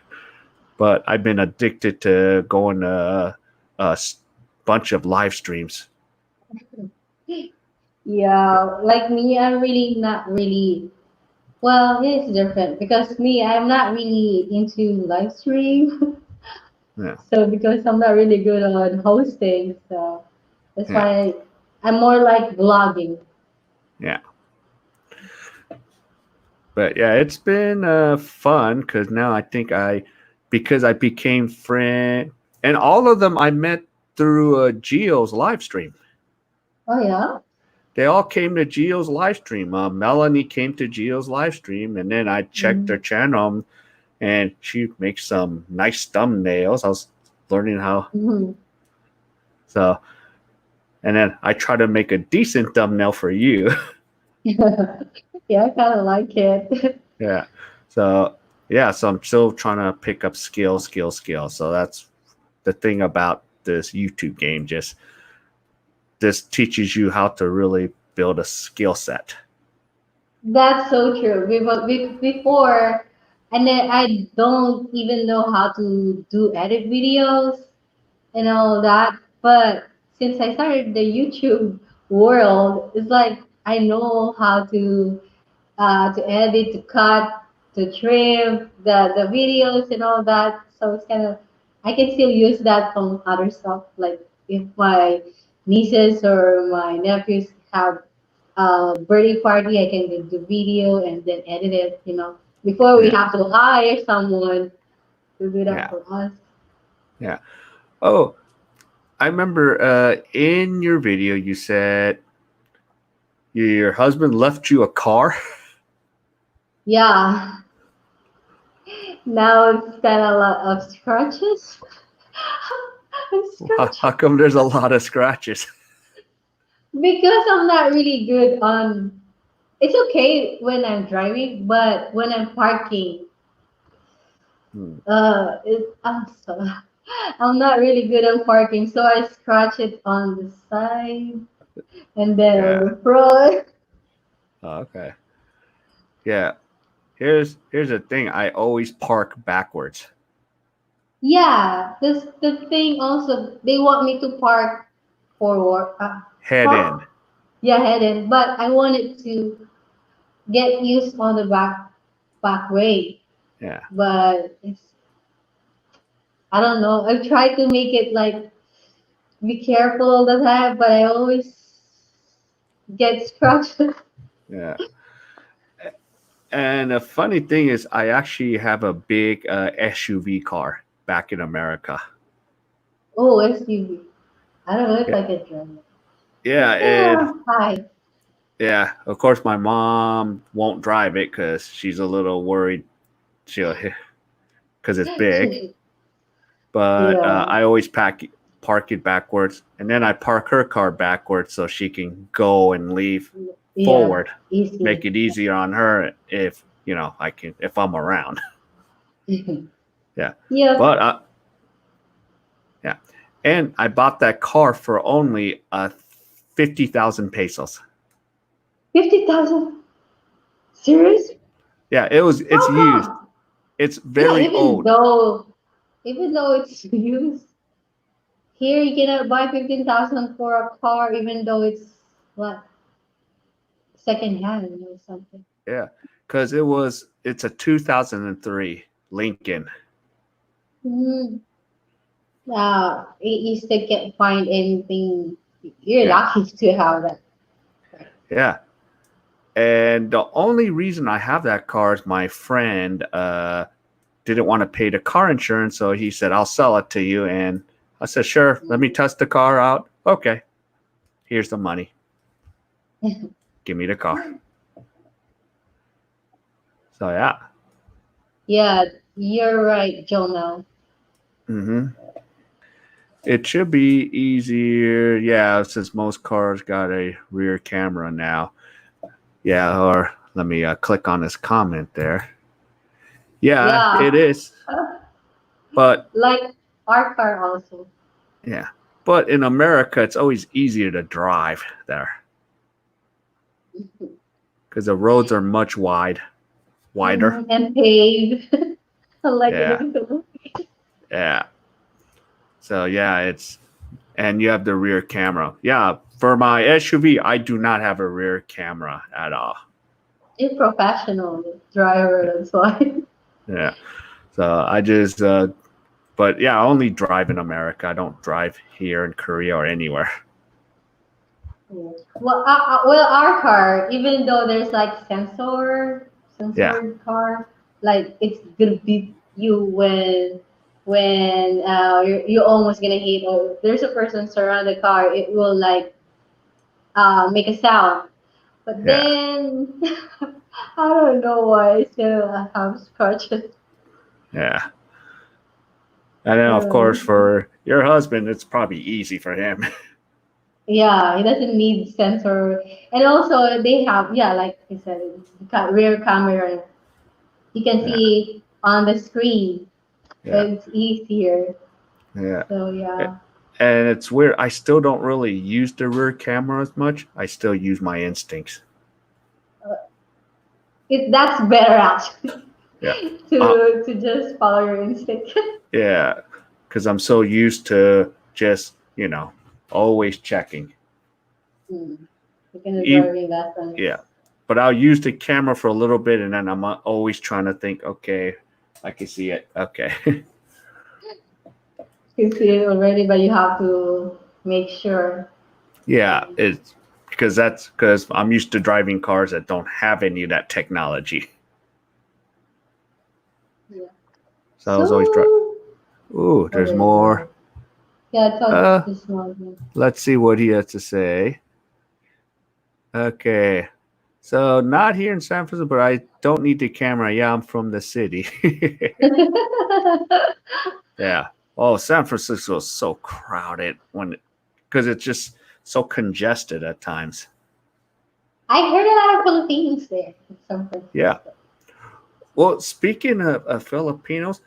But I've been addicted to going to a bunch of live streams. Yeah, like me, I'm really not really. Well, it's different because me, I'm not really into live stream. Yeah, So because I'm not really good on hosting, so that's yeah, why I'm more like vlogging. yeah. But yeah, it's been fun because now I think because I became friend, and all of them I met through Geo's live stream. Oh yeah. They all came to Geo's live stream. Melanie came to Geo's live stream, and then I checked Mm. her channel, and she makes some nice thumbnails. I was learning how. Mhm. So, and then I try to make a decent thumbnail for you. Yeah, I kind of like it. Yeah. So yeah, so I'm still trying to pick up skill. So that's the thing about this YouTube game. Just this teaches you how to really build a skill set. That's so true. Before, and then I don't even know how to do edit videos and all that. But since I started the YouTube world, it's like I know how to edit, to cut, to trim the videos and all that. So it's kind of I can still use that from other stuff. Like if my nieces or my nephews have a birthday party, I can do video and then edit it. Before we Yeah, have to hire someone to do that yeah, for us. yeah. Oh, I remember in your video you said your husband left you a car. Yeah. Now it's got a lot of scratches. How Scratches. come there's a lot of scratches? Because I'm not really good on. It's okay when I'm driving, but when I'm parking, Hmm, I'm not really good on parking, so I scratch it on the side and then on yeah. the front. Oh, okay. Yeah. Here's the thing. I always park backwards, Yeah, this the thing also. They want me to park forward, head park, in. yeah, head in, but I wanted to get used on the back way, Yeah. but I don't know. I try to make it like be careful all the time, but I always get scratched. Yeah. And the funny thing is, I actually have a big SUV car back in America. Oh, SUV. I don't know if Yeah. I can drive it. Yeah. And Yeah, hi. yeah, of course, my mom won't drive it because she's a little worried she'll because it's big. But Yeah, I always park it backwards, and then I park her car backwards so she can go and leave yeah, forward, easy. make it easier on her if I can if I'm around. Yeah, Yep, but yeah, and I bought that car for only 50,000 pesos. 50,000. Serious? Yeah, it's How used. come? It's Yeah, very old. even though it's used, here you cannot buy 15,000 for a car, even though it's what second hand or something. Yeah, because it's a 2003 Lincoln. Mm, you still can't find anything. You're Yeah, lucky to have that. yeah. And the only reason I have that car is my friend didn't want to pay the car insurance, so he said, "I'll sell it to you." And I said, "Sure, let me test the car out." Okay, here's the money. Give me the car. So yeah. Yeah, you're right, Jonah. Mm-hmm. It should be easier, yeah, since most cars got a rear camera now. Yeah, or let me click on this comment there. Yeah, Yeah, it is. But like our car also. yeah, but in America, it's always easier to drive there because the roads are much wider. And paved. Like in Yeah, the yeah. So yeah, it's and you have the rear camera. Yeah, for my SUV, I do not have a rear camera at all. a professional driver, that's why. Yeah. So I just, but yeah, I only drive in America. I don't drive here in Korea or anywhere. Yeah. Well, our car, even though there's like Yeah, sensor car, like it's gonna beep you when you're almost gonna hit or there's a person surround the car, it will like make a sound. But yeah, then I don't know why I still have scratches. yeah. And then, of Uh, course, for your husband, it's probably easy for him. yeah, it doesn't need sensor, and also they have yeah, like I said, rear camera. You can Yeah, see on the screen, so yeah, it's easier. yeah. So yeah, And it's weird. I still don't really use the rear camera as much. I still use my instincts. That's better actually Yeah. Uh, to just follow your instinct. yeah. Because I'm so used to just, always checking. Hmm. Taking the E- driving lessons. yeah. But I'll use the camera for a little bit and then I'm always trying to think, okay, I can see it. Okay. You see it already, but you have to make sure. Yeah. Um, It's because I'm used to driving cars that don't have any of that technology. yeah. So I was always driving. So, Ooh, oh there's wait, more. no. Yeah, I thought Uh, this one. let's see what he has to say. Okay. So not here in San Francisco, but I don't need the camera. Yeah, I'm from the city. Yeah. Oh, San Francisco is so crowded because it's just so congested at times. I heard a lot of Filipinos there in San Yeah. Francisco. Well, speaking of Filipinos,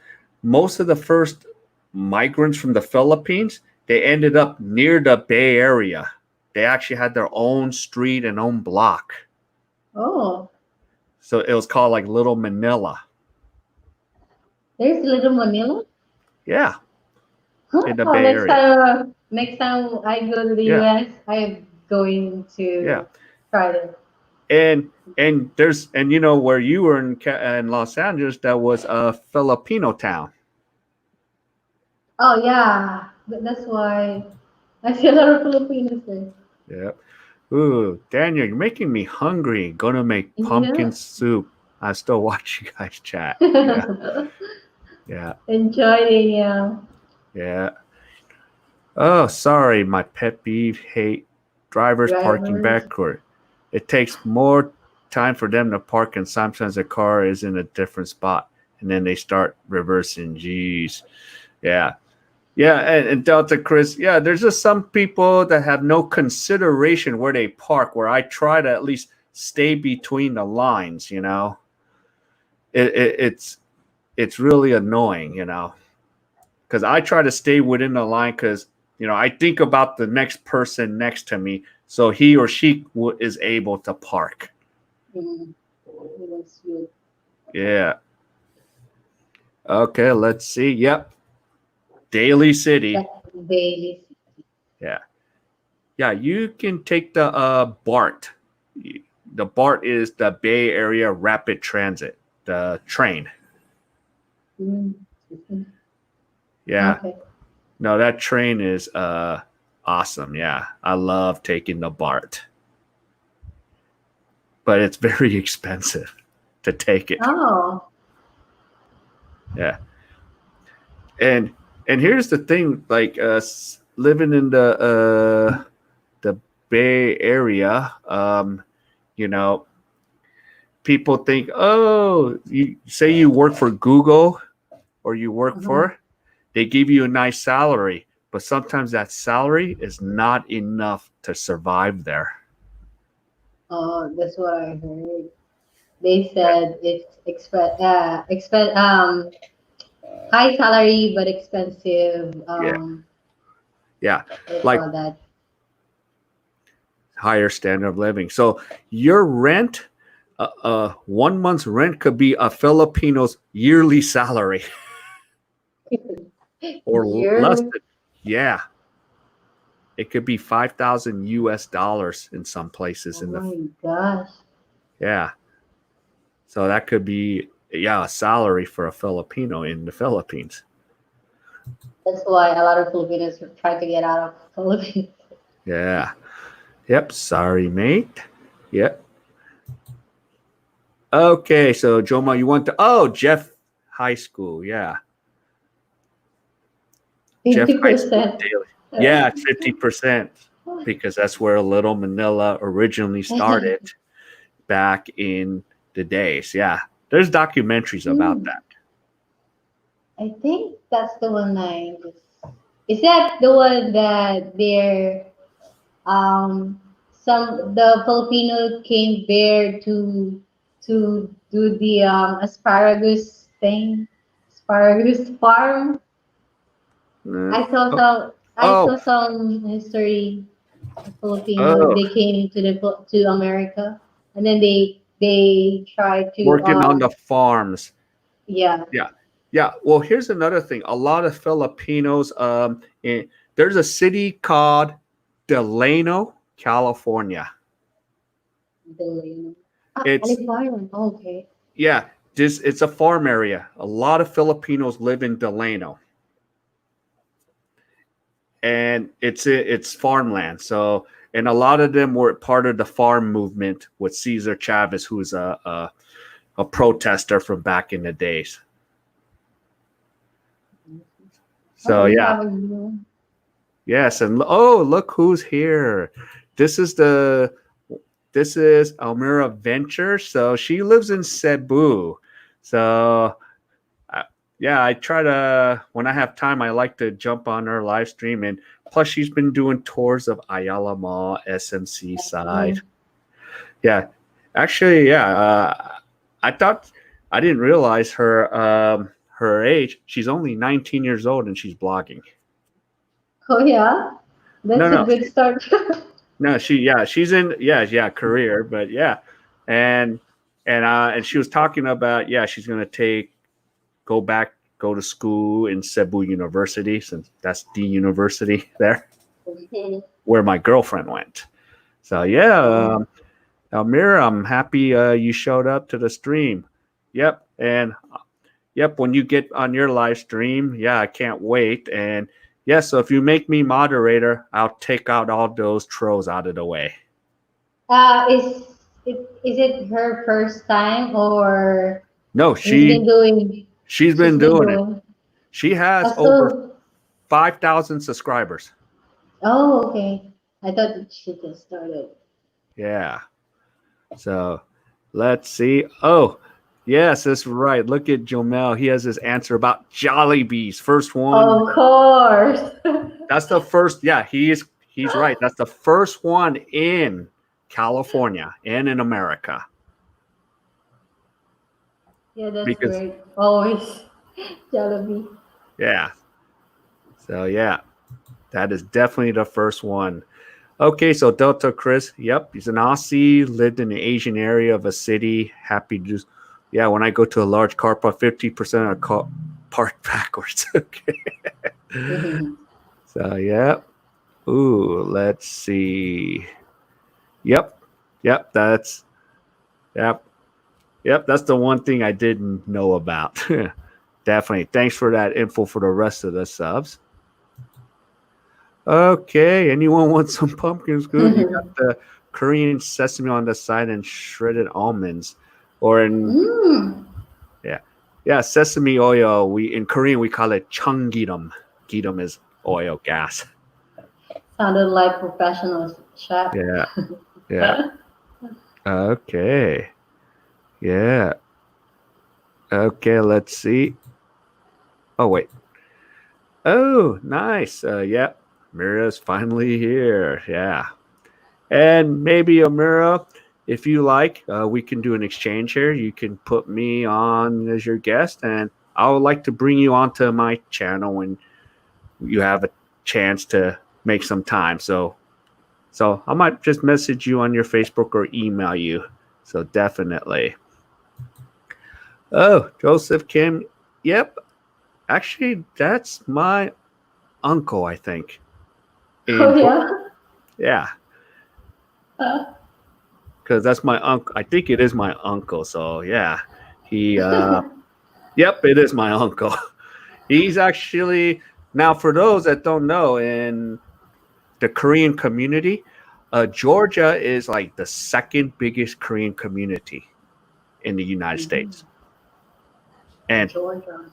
most of the first migrants from the Philippines, they ended up near the Bay Area. They actually had their own street and own block. Oh, So it was called like Little Manila. there's Little Manila. Yeah, Huh? in the Oh, Bay Area. next time I go to the Yeah, US, I'm going yeah. to try this. And where you were in Los Angeles, that was a Filipino town. Oh yeah, that's why I see a lot of Filipinos there. Yeah. Ooh, Daniel, you're making me hungry. Gonna make Yeah. pumpkin soup. I still watch you guys chat. Yeah, yeah, Enjoy the yeah. Oh, sorry, my pet peeve. Hate drivers parking drivers. backward. It takes more time for them to park, and sometimes the car is in a different spot, and then they start reversing. Jeez, yeah, yeah. And Delta Chris, yeah. There's just some people that have no consideration where they park. Where I try to at least stay between the lines. It's really annoying. Because I try to stay within the line because I think about the next person next to me, so he or she is able to park. Mm, that's good. Yeah. Okay. Let's see. Yep. Daly City. That's daily. Yeah. Yeah. You can take the BART. The BART is the Bay Area Rapid Transit, the train. Mm. Yeah. Okay. No, that train is awesome. Yeah. I love taking the BART, but it's very expensive to take it. Oh. Yeah. And here's the thing, like living in the Bay Area, you know people think, oh, you say you work for Google or you work Uh-huh. for, they give you a nice salary, but sometimes that salary is not enough to survive there. Oh, that's what I heard. They said it's high salary but expensive. Yeah, yeah, What do you like call that? higher standard of living. So your rent, 1 month's rent could be a Filipino's yearly salary. Or less Yearly. than, yeah, it could be 5,000 US dollars in some places Oh in the, my gosh. yeah. So that could be, yeah, a salary for a Filipino in the Philippines. That's why a lot of Filipinos try to get out of Philippines. Yeah. Yep. Sorry, mate. Yep. Okay. So, Joma, you want to, oh, Jeff High School. Yeah. Jeff High School 50%. Daily. Yeah, it's 50% because that's where Little Manila originally started back in the days. Yeah. There's documentaries about Hmm. that. I think that's the one is that the one that they're some the Filipino came there to do the asparagus thing, asparagus farm. Uh, I saw oh, some I oh, saw some history of Filipino. oh, They came to America and then they they try to Working on the farms. yeah, Yeah. Yeah. Well, here's another thing. A lot of Filipinos, there's a city called Delano, California. the It's, California. Okay. yeah, it's a farm area. A lot of Filipinos live in Delano, and it's farmland. So, and a lot of them were part of the farm movement with Cesar Chavez, who's a protester from back in the days. So, Oh, we yeah. have a new. Yes, and oh, look who's here. This is the this is Almira Venture. So she lives in Cebu. So uh, yeah, I try to when I have time, I like to jump on her live stream, and plus she's been doing tours of Ayala Mall, SMC side. Mm. Yeah, actually, yeah. I thought I didn't realize her age. She's only 19 years old and she's blogging. Oh yeah, No, that's a no, good start. no, she's in career, but yeah, and and she was talking about she's gonna go to school in Cebu University since that's the university there where my girlfriend went. So yeah, Oh, Almira, I'm happy you showed up to the stream. Yep, and yep, when you get on your live stream, yeah, I can't wait. And yeah, so if you make me moderator, I'll take out all those trolls out of the way. is it her first time or No, he's been doing? she's She's been been doing it. doing. She has over So 5,000 subscribers. oh okay. I thought that she just started. Yeah. So let's see. Oh, yes, that's right. Look at Jomel. He has his answer about Jollibees. First one. Of course. That's the first. Yeah, he's right. That's the first one in California and in America. Yeah, that's Because great. Always Jollibee. yeah. So yeah, that is definitely the first one. Okay, so Delta Chris, yep, he's an Aussie, lived in the Asian area of a city. Happy to just, yeah, when I go to a large car park, 50% of car park backwards. Okay. So, yeah. Ooh, let's see. Yep. Yep. Yep. Yep. That's the one thing I didn't know about. Definitely. Thanks for that info for the rest of the subs. Okay. Anyone want some pumpkin good? You got the Korean sesame on the side and shredded almonds. Or in, Mm. yeah. Yeah, sesame oil. In Korean, we call it chunggiram. Giram is oil, gas. Sounded like professional chef. Yeah. Yeah. Okay. Yeah. Okay, let's see. Oh, wait. Oh, nice. Yeah. Mira's finally here. Yeah. And maybe Amira, if you like, we can do an exchange here. You can put me on as your guest, and I would like to bring you onto my channel when you have a chance to make some time. So I might just message you on your Facebook or email you. So definitely. Oh, Joseph Kim. Yep. Actually, that's my uncle, I think. Oh In yeah. yeah, because that's my uncle. I think it is my uncle. So yeah, he. Yep, it is my uncle. He's actually now for those that don't know in the Korean community, Georgia is like the second biggest Korean community in the United States, and Georgia.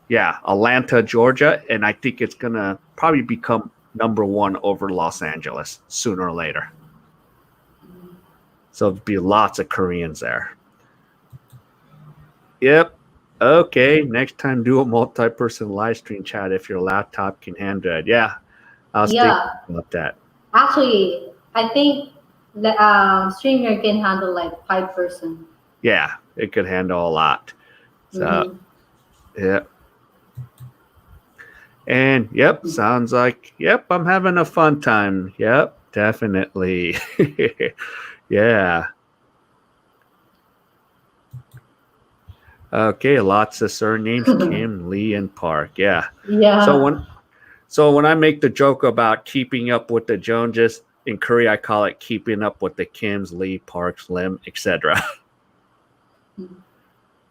yeah, Atlanta, Georgia, and I think it's gonna probably become number one over Los Angeles sooner or later. So there'll be lots of Koreans there. Yep. Okay. Next time, do a multi-person live stream chat if your laptop can handle it. Yeah, I was thinking Yeah. about that. Actually, I think the streamer can handle like 5 person. Yeah, it could handle a lot. So, Mm-hmm. yeah. And yep, sounds like yep, I'm having a fun time. Yep, definitely. Yeah. Okay, lots of surnames: Kim, Lee, and Park. Yeah. So Yeah. when I make the joke about keeping up with the Joneses in Korea, I call it keeping up with the Kims, Lee, Parks, Lim, etc.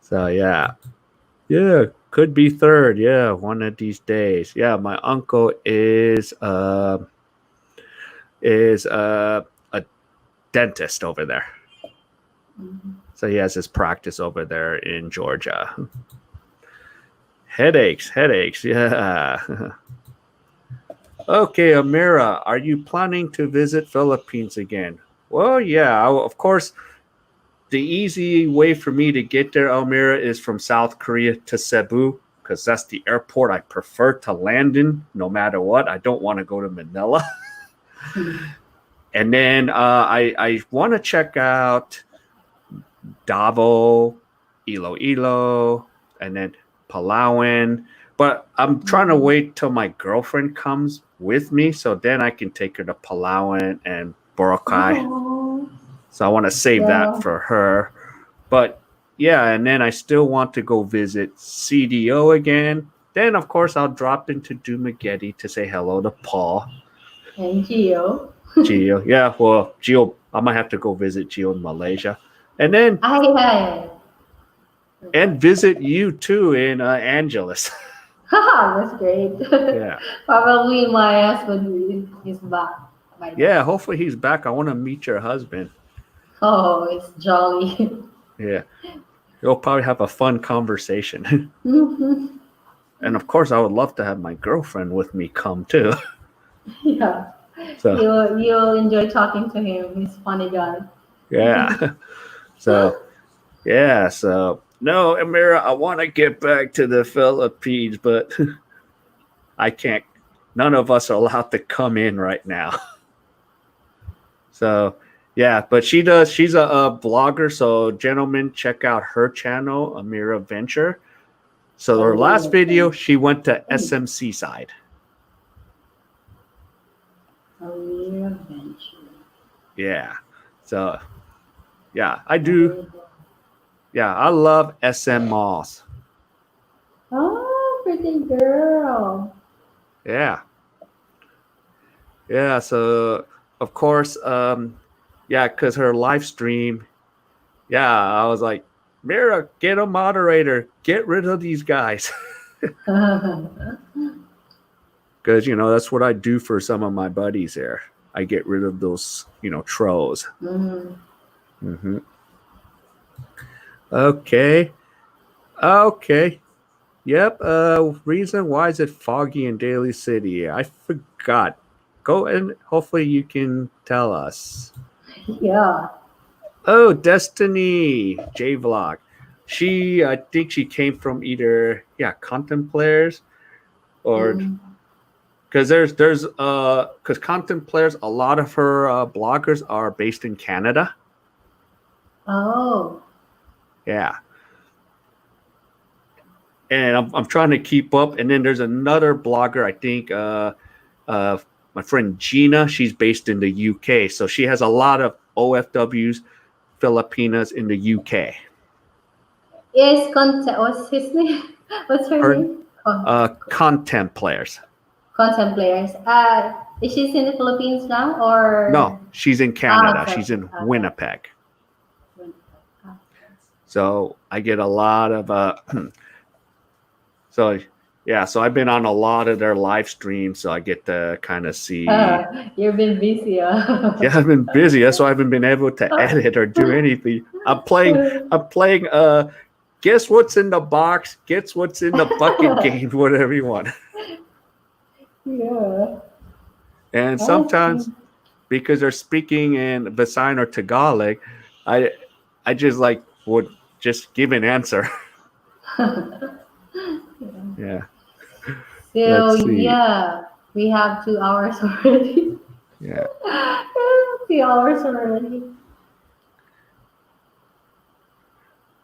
So yeah, could be third. Yeah, one of these days. Yeah, my uncle is a dentist over there. Mhm. So he has his practice over there in Georgia. Headaches. Yeah. Okay, Amira, are you planning to visit Philippines again? Well, yeah, of course. The easy way for me to get there, Amira, is from South Korea to Cebu because that's the airport I prefer to land in no matter what. I don't want to go to Manila. And then I want to check out Davao, Iloilo, and then Palawan. But I'm trying to Mhm. wait till my girlfriend comes with me so then I can take her to Palawan and Boracay. Oh, So I want to save that yeah. for her. But yeah, and then I still want to go visit SeeDo again. Then, of course, I'll drop into Dumaguete to say hello to Paul. And Gio. Gio. Yeah, well, Gio, I might have to go visit Gio in Malaysia. And then Ay, ay. and visit you too in Angeles. Haha, that's great. Yeah. Probably my husband is back by then. Yeah, hopefully he's back. I want to meet your husband. Oh, it's jolly. Yeah. You'll probably have a fun conversation. Mhm. And of course, I would love to have my girlfriend with me come too. Yeah, So, you'll enjoy talking to him. He's a funny guy. yeah. So, yeah. So, no, Amira, I want to get back to the Philippines, but I can't. None of us are allowed to come in right now. So, yeah, but she does. She's a blogger. So, gentlemen, check out her channel, Amira Venture. So, her last Oh, video, thanks. she went to SMC side. Career adventure. Yeah. So, yeah, I do. Never. Yeah, I love SM malls. Oh, pretty girl. Yeah. Yeah. So, of course, yeah, because her live stream, yeah, I was like, Mira, get a moderator, get rid of these guys. Because, that's what I do for some of my buddies there. I get rid of those, trolls. Mhm. Hmm. Okay. Okay. Yep. Reason why is it foggy in Daly City? I forgot. Go and hopefully you can tell us. Yeah. Oh, Destiny J Vlog. I think she came from either Contemplators or Mm. because because Contemplators. A lot of her bloggers are based in Canada. Oh. Yeah, and I'm trying to keep up. And then there's another blogger. I think uh, my friend Gina. She's based in the UK, so she has a lot of OFWs, Filipinas in the UK. Is content? What's his name? What's her Her name? Contemplars. Content players. Is she in the Philippines now No, or? she's in Ah, Canada. okay. She's in Okay. Winnipeg. So I get a lot of so yeah, so I've been on a lot of their live streams, so I get to kind of see. You've been busy. Yeah, I've been busy. That's why I haven't been able to edit or do anything. I'm playing guess what's in the box, guess what's in the bucket game, whatever you want. Yeah. And Okay. sometimes because they're speaking in Visayan or Tagalog, I I just like would just give an answer. Yeah. So Let's see. yeah, we have 2 hours already. Yeah. 2 hours already.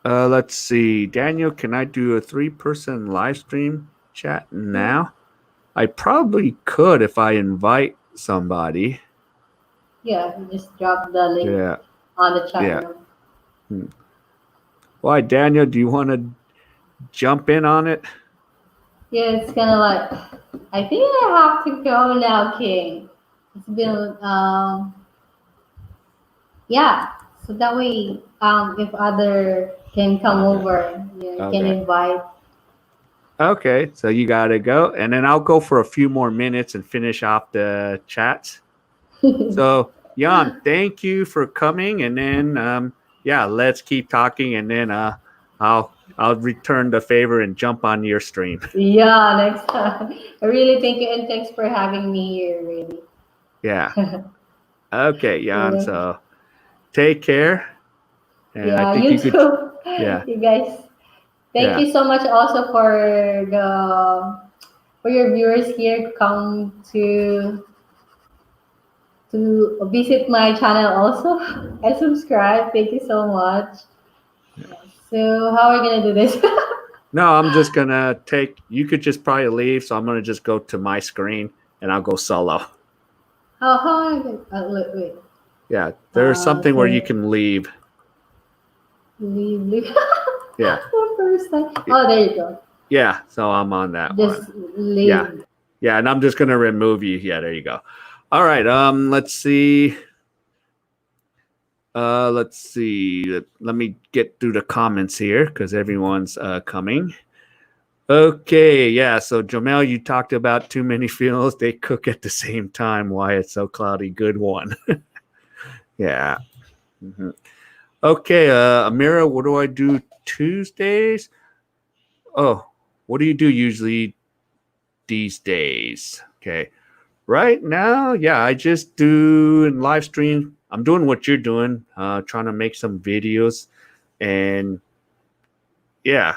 Let's see. Daniel, can I do a three-person live stream chat Yeah. now? I probably could if I invite somebody. Yeah, you just drop the link Yeah. on the chat Yeah. room. Hmm. Why, Daniel, do you want to? jump in on it? Yeah, it's kind of like, I think I have to go now, King. It's been, yeah. So that way, if other can come Okay. over, you can Okay. invite. Okay. So you got to go. And then I'll go for a few more minutes and finish off the chats. So, Jan, thank you for coming. And then, yeah, let's keep talking. And then I'll return the favor and jump on your stream. Yeah, next time. I really thank you and thanks for having me here, really. Yeah. Okay, Jan. Yeah, So take care. And I yeah, think you you could, too. yeah, You guys. Thank yeah. you so much also for your viewers here to come to visit my channel also and subscribe. Thank you so much. So how are we gonna do this? No, I'm just gonna you could just probably leave. So I'm gonna just go to my screen and I'll go solo. How am I gonna wait. Yeah, there's something where you So can leave. leave. Yeah. The first time. Oh, there you go. Yeah. So I'm on that one. Just Yeah. leave. Yeah. And I'm just going to remove you. Yeah. There you go. All right. Let's see. Let's see. Let me get through the comments here because everyone's coming. Okay. Yeah. So Jamel, you talked about too many funerals. They cook at the same time. Why it's so cloudy. Good one. Yeah. Mm-hmm. Okay. Amira, what do I do Tuesdays? Oh, what do you do usually these days? Okay. Right now, yeah, I just do in live stream. I'm doing what you're doing, trying to make some videos, and yeah,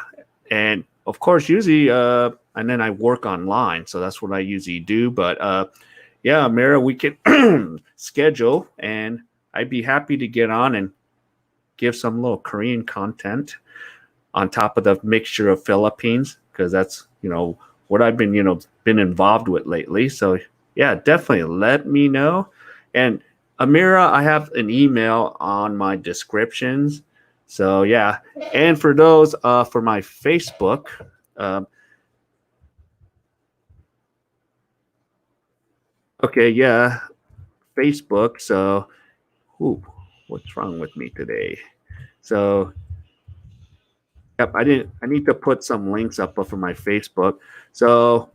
and of course, usually, and then I work online, so that's what I usually do. But yeah, Mara, we can schedule, and I'd be happy to get on and give some little Korean content on top of the mixture of Philippines because that's what I've been involved with lately. So yeah, definitely let me know. And Amira, I have an email on my descriptions. So yeah, and for those for my Facebook, um, okay, yeah, Facebook. So, ooh, what's wrong with me today? So yep, I didn't. I need to put some links up for my Facebook. So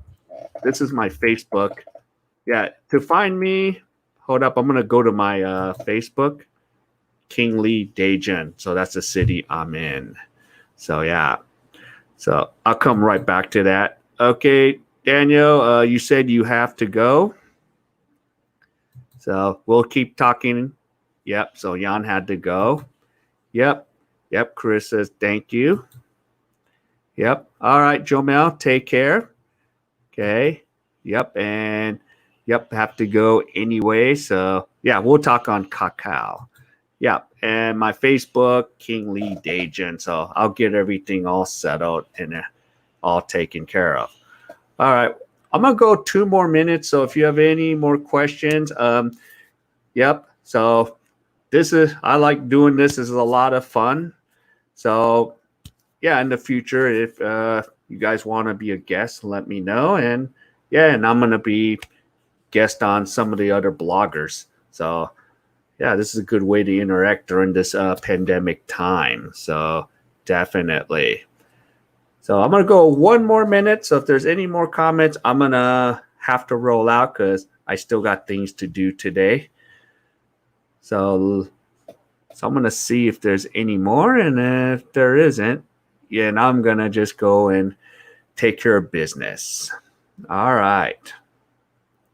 this is my Facebook. Yeah, to find me, hold up. I'm gonna go to my Facebook, King Lee Daejeon. So that's the city I'm in. So yeah, so I'll come right back to that. Okay, Daniel, you said you have to go, so we'll keep talking. Yep. So Jan had to go. Yep. Yep. Chris says thank you. Yep. All right, Jomel, take care. Okay. Yep. And yep, have to go anyway. So yeah, we'll talk on Kakao. Yep. And my Facebook, King Lee Daejeon. So I'll get everything all settled and all taken care of. All right. I'm gonna go 2 more minutes. So if you have any more questions, yep. So I like doing this. This is a lot of fun. So yeah, in the future, if you guys want to be a guest, let me know. And yeah, and I'm gonna be guest on some of the other bloggers. So yeah, this is a good way to interact during this pandemic time. So definitely. So I'm gonna go 1 more minute. So if there's any more comments, I'm gonna have to roll out because I still got things to do today. So I'm gonna see if there's any more, and if there isn't, yeah, and I'm gonna just go and take care of business. All right.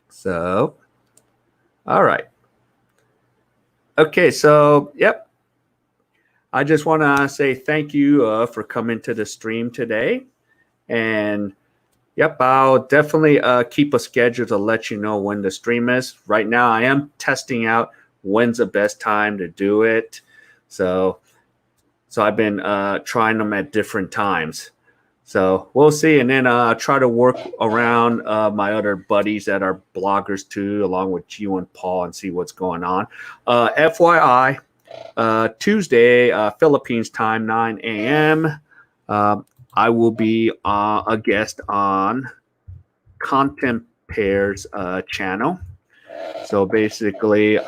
So, all right. Okay. So, yep. I just want to say thank you for coming to the stream today. And yep, I'll definitely keep a schedule to let you know when the stream is. Right now, I am testing out when's the best time to do it. So I've been trying them at different times. So we'll see. And then try to work around my other buddies that are bloggers too, along with you and Paul, and see what's going on. FYI, Tuesday, Philippines time, 9 a.m. I will be a guest on Content Pairs channel. So basically,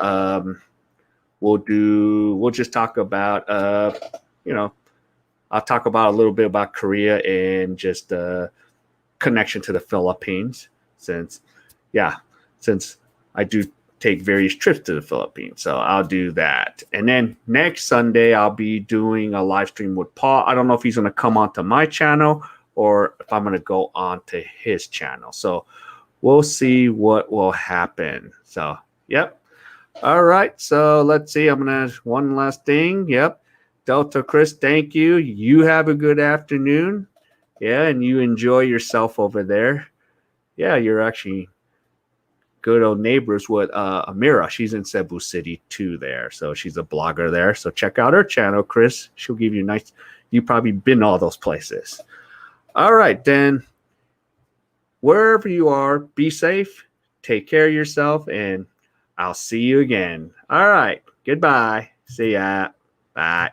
we'll just talk about you know I'll talk about a little bit about Korea and just connection to the Philippines since yeah since I do take various trips to the Philippines. So I'll do that. And then next Sunday I'll be doing a live stream with Paul. I don't know if he's going to come onto my channel or if I'm going to go on to his channel. So we'll see what will happen. So, yep. All right. So let's see. I'm going to one last thing. Yep. Delta Chris, thank you. You have a good afternoon. Yeah. And you enjoy yourself over there. Yeah. You're actually good old neighbors with Amira. She's in Cebu City too there. So she's a blogger there. So check out her channel, Chris. She'll give you nice. You've probably been all those places. All right. Then wherever you are, be safe, take care of yourself, and I'll see you again. All right. Goodbye. See ya. Bye.